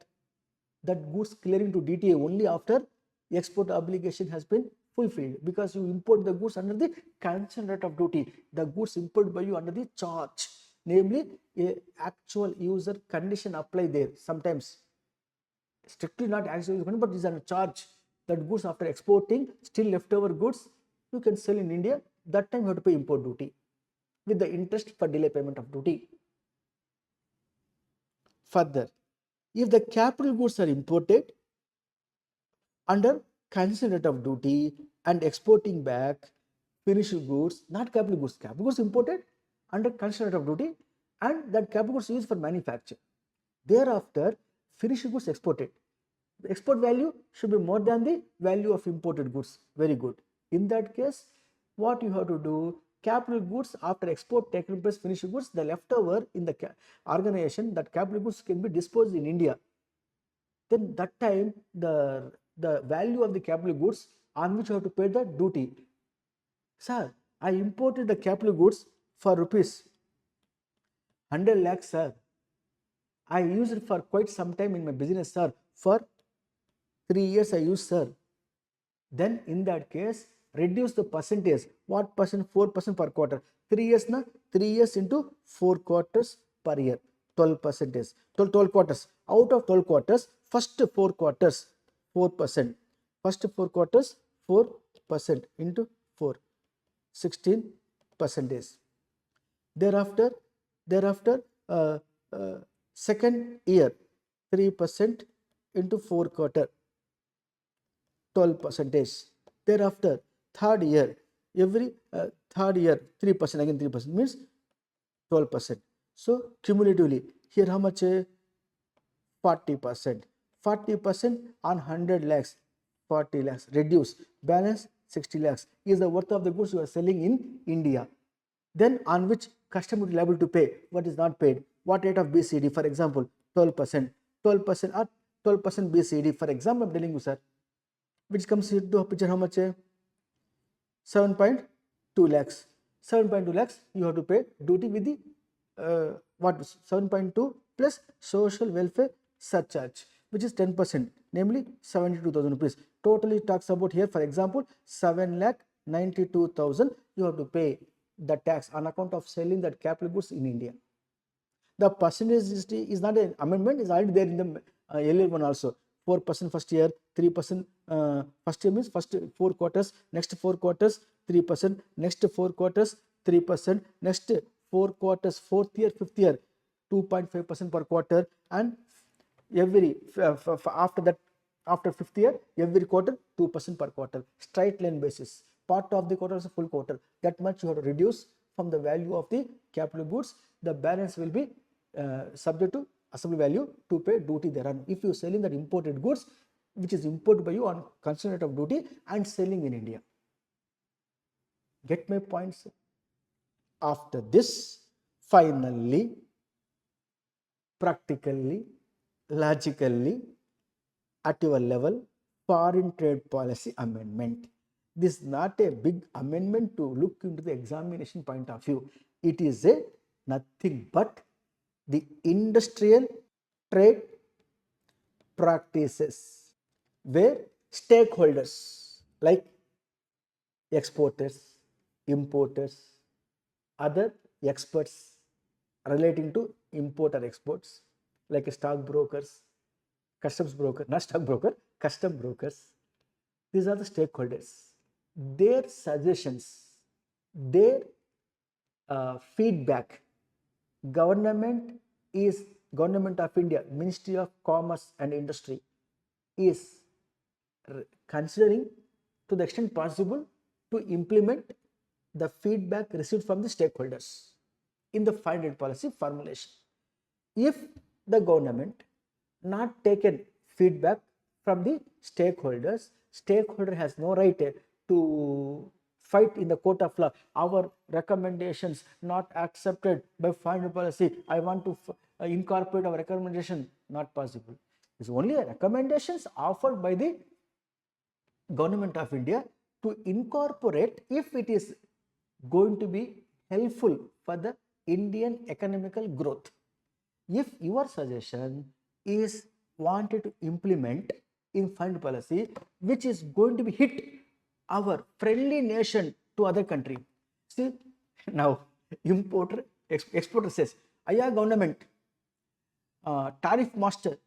Speaker 1: That goods clearing to DTA only after export obligation has been fulfilled, because you import the goods under the concession rate of duty. The goods imported by you under the charge, namely a actual user condition apply there. Sometimes strictly not actual user condition, but is on a charge. That goods after exporting, still leftover goods you can sell in India. That time you have to pay import duty with the interest for delay payment of duty. Further, if the capital goods are imported under concession rate of duty and exporting back finished goods, not capital goods imported under concession rate of duty, and that capital goods used for manufacture. Thereafter, finished goods exported. The export value should be more than the value of imported goods. Very good. In that case, what you have to do? Capital goods after export taken place finished goods, the leftover in the organization, that capital goods can be disposed in India. Then that time the value of the capital goods on which you have to pay the duty. Sir, I imported the capital goods for rupees 100 lakhs, sir. I used it for quite some time in my business, sir. For 3 years I used, sir. Then in that case, reduce the percentage. What percent? 4% per quarter. 3 years na? 3 years into 4 quarters per year. 12%. 12 quarters. Out of 12 quarters, first 4 quarters, 4%. First 4 quarters, 4% into 4, 16%. Thereafter, second year, 3% into 4 quarter, 12%. Thereafter, third year, every third year 3%, again 3%, means 12%. So cumulatively here how much? 40%. 40% on 100 lakhs, 40 lakhs. Reduce, balance 60 lakhs is the worth of the goods you are selling in India. Then on which customer will be liable to pay what is not paid. What rate of BCD? For example, 12%. 12% or 12% BCD. For example, I'm telling you, sir, which comes into a picture how much? 7.2 lakhs. 7.2 lakhs you have to pay duty with the what 7.2 plus social welfare surcharge, which is 10%, namely 72,000 rupees. Totally talks about here, for example, 7,92,000 you have to pay the tax on account of selling that capital goods in India. The percentage is not an amendment, is already there in the earlier one also. 4% first year, 3% first year means first 4 quarters, next 4 quarters 3%, next 4 quarters 3%, next 4 quarters, 4th year, 5th year 2.5% per quarter, and every after that, after 5th year, every quarter 2% per quarter, straight line basis. Part of the quarter is a full quarter. That much you have to reduce from the value of the capital goods. The balance will be subject to assembly value to pay duty thereon. If you selling that imported goods which is imported by you on concession rate of duty and selling in India. Get my points? After this, finally, practically, logically, at your level, foreign trade policy amendment. This is not a big amendment to look into the examination point of view. It is a nothing but the industrial trade practices where stakeholders like exporters, importers, other experts relating to import or exports like stock brokers, customs broker, not stock broker, custom brokers. These are the stakeholders. Their suggestions, their feedback, government of India, Ministry of Commerce and Industry is considering to the extent possible to implement the feedback received from the stakeholders in the final policy formulation. If the government not taken feedback from the stakeholders, stakeholder has no right to fight in the court of law. Our recommendations not accepted by final policy. I want to incorporate our recommendation. Not possible. It's only recommendations offered by the government of India to incorporate if it is going to be helpful for the Indian economical growth. If your suggestion is wanted to implement in fund policy which is going to be hit our friendly nation to other country. See, now importer, exporter says, Aya government, tariff master,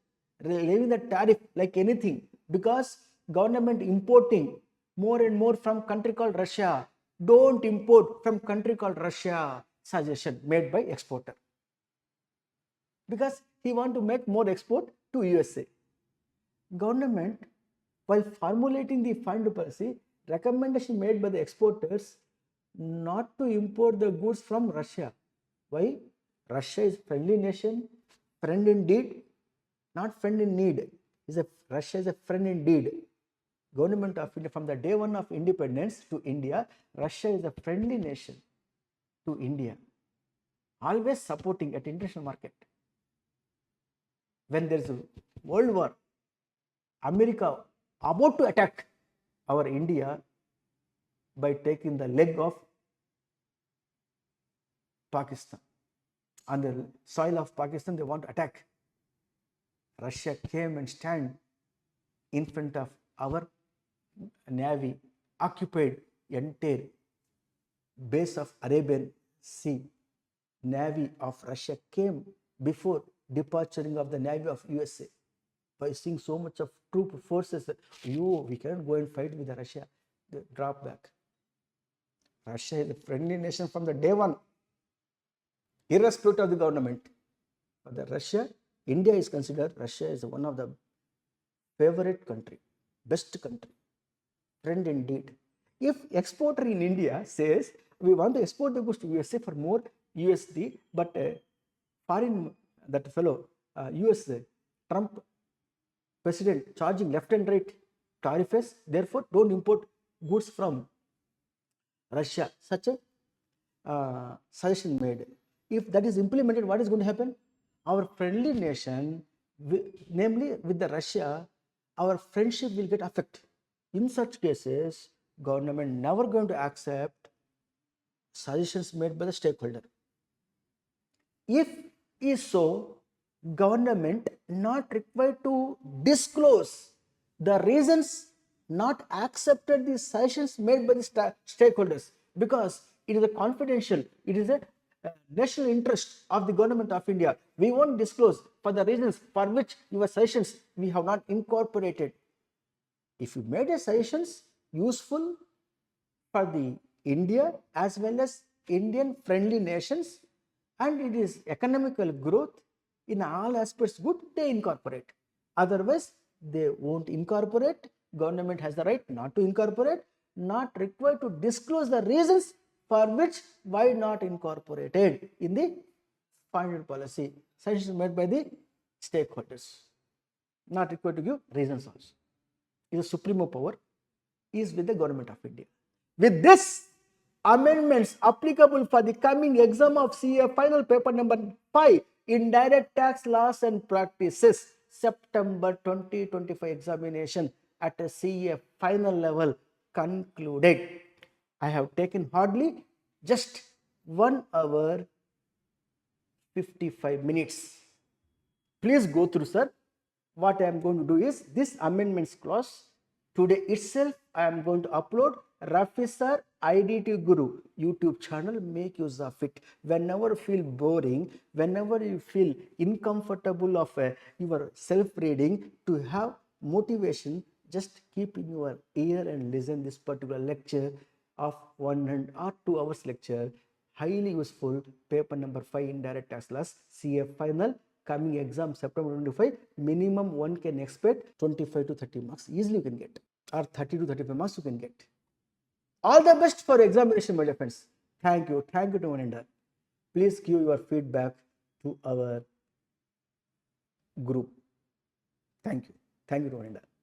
Speaker 1: leaving the tariff like anything because government importing more and more from country called Russia. Don't import from country called Russia. Suggestion made by exporter because he want to make more export to USA. Government, while formulating the fund policy, recommendation made by the exporters not to import the goods from Russia. Why? Russia is friendly nation, friend indeed, not friend in need. Russia is a friend indeed. Government of India, from the day one of independence to India, Russia is a friendly nation to India, always supporting at international market. When there is a world war, America about to attack our India by taking the leg of Pakistan. On the soil of Pakistan, they want to attack. Russia came and stand in front of our navy, occupied entire base of Arabian Sea. Navy of Russia came before departuring of the navy of USA. By seeing so much of troop forces, we cannot go and fight with Russia. They drop back. Russia is a friendly nation from the day one, irrespective of the government. But the Russia, India is considered, Russia is one of the favorite country, best country, friend indeed. If exporter in India says, we want to export the goods to USA for more USD, but foreign, that fellow, US Trump president charging left and right tariffs, therefore don't import goods from Russia. Such a suggestion made. If that is implemented, what is going to happen? Our friendly nation, namely with the Russia, our friendship will get affected. In such cases, government never going to accept suggestions made by the stakeholder. If is so, government not required to disclose the reasons not accepted the suggestions made by the stakeholders, because it is a confidential, it is a national interest of the government of India. We won't disclose for the reasons for which your suggestions we have not incorporated. If you made a suggestions useful for the India as well as Indian friendly nations, and it is economical growth in all aspects good, they incorporate. Otherwise, they won't incorporate. Government has the right not to incorporate, not required to disclose the reasons for which why not incorporated in the final policy. Suggestions made by the stakeholders, not required to give reasons also. The supreme power is with the government of India. With this, amendments applicable for the coming exam of CA final paper number 5, indirect tax laws and practices, September 2025 examination at a CA final level concluded. I have taken hardly just 1 hour 55 minutes. Please go through, sir. What I am going to do is this amendments clause. Today itself, I am going to upload Rafi sir IDT Guru YouTube channel. Make use of it. Whenever you feel boring, whenever you feel uncomfortable of your self-reading, to have motivation, just keep in your ear and listen this particular lecture of 1 or 2 hours lecture. Highly useful. Paper number 5 indirect tax laws CA final coming exam September 25. Minimum one can expect 25 to 30 marks easily you can get, or 30 to 35 marks you can get. All the best for examination, my dear friends. Thank you to one and all. Please give your feedback to our group. Thank you to one and all.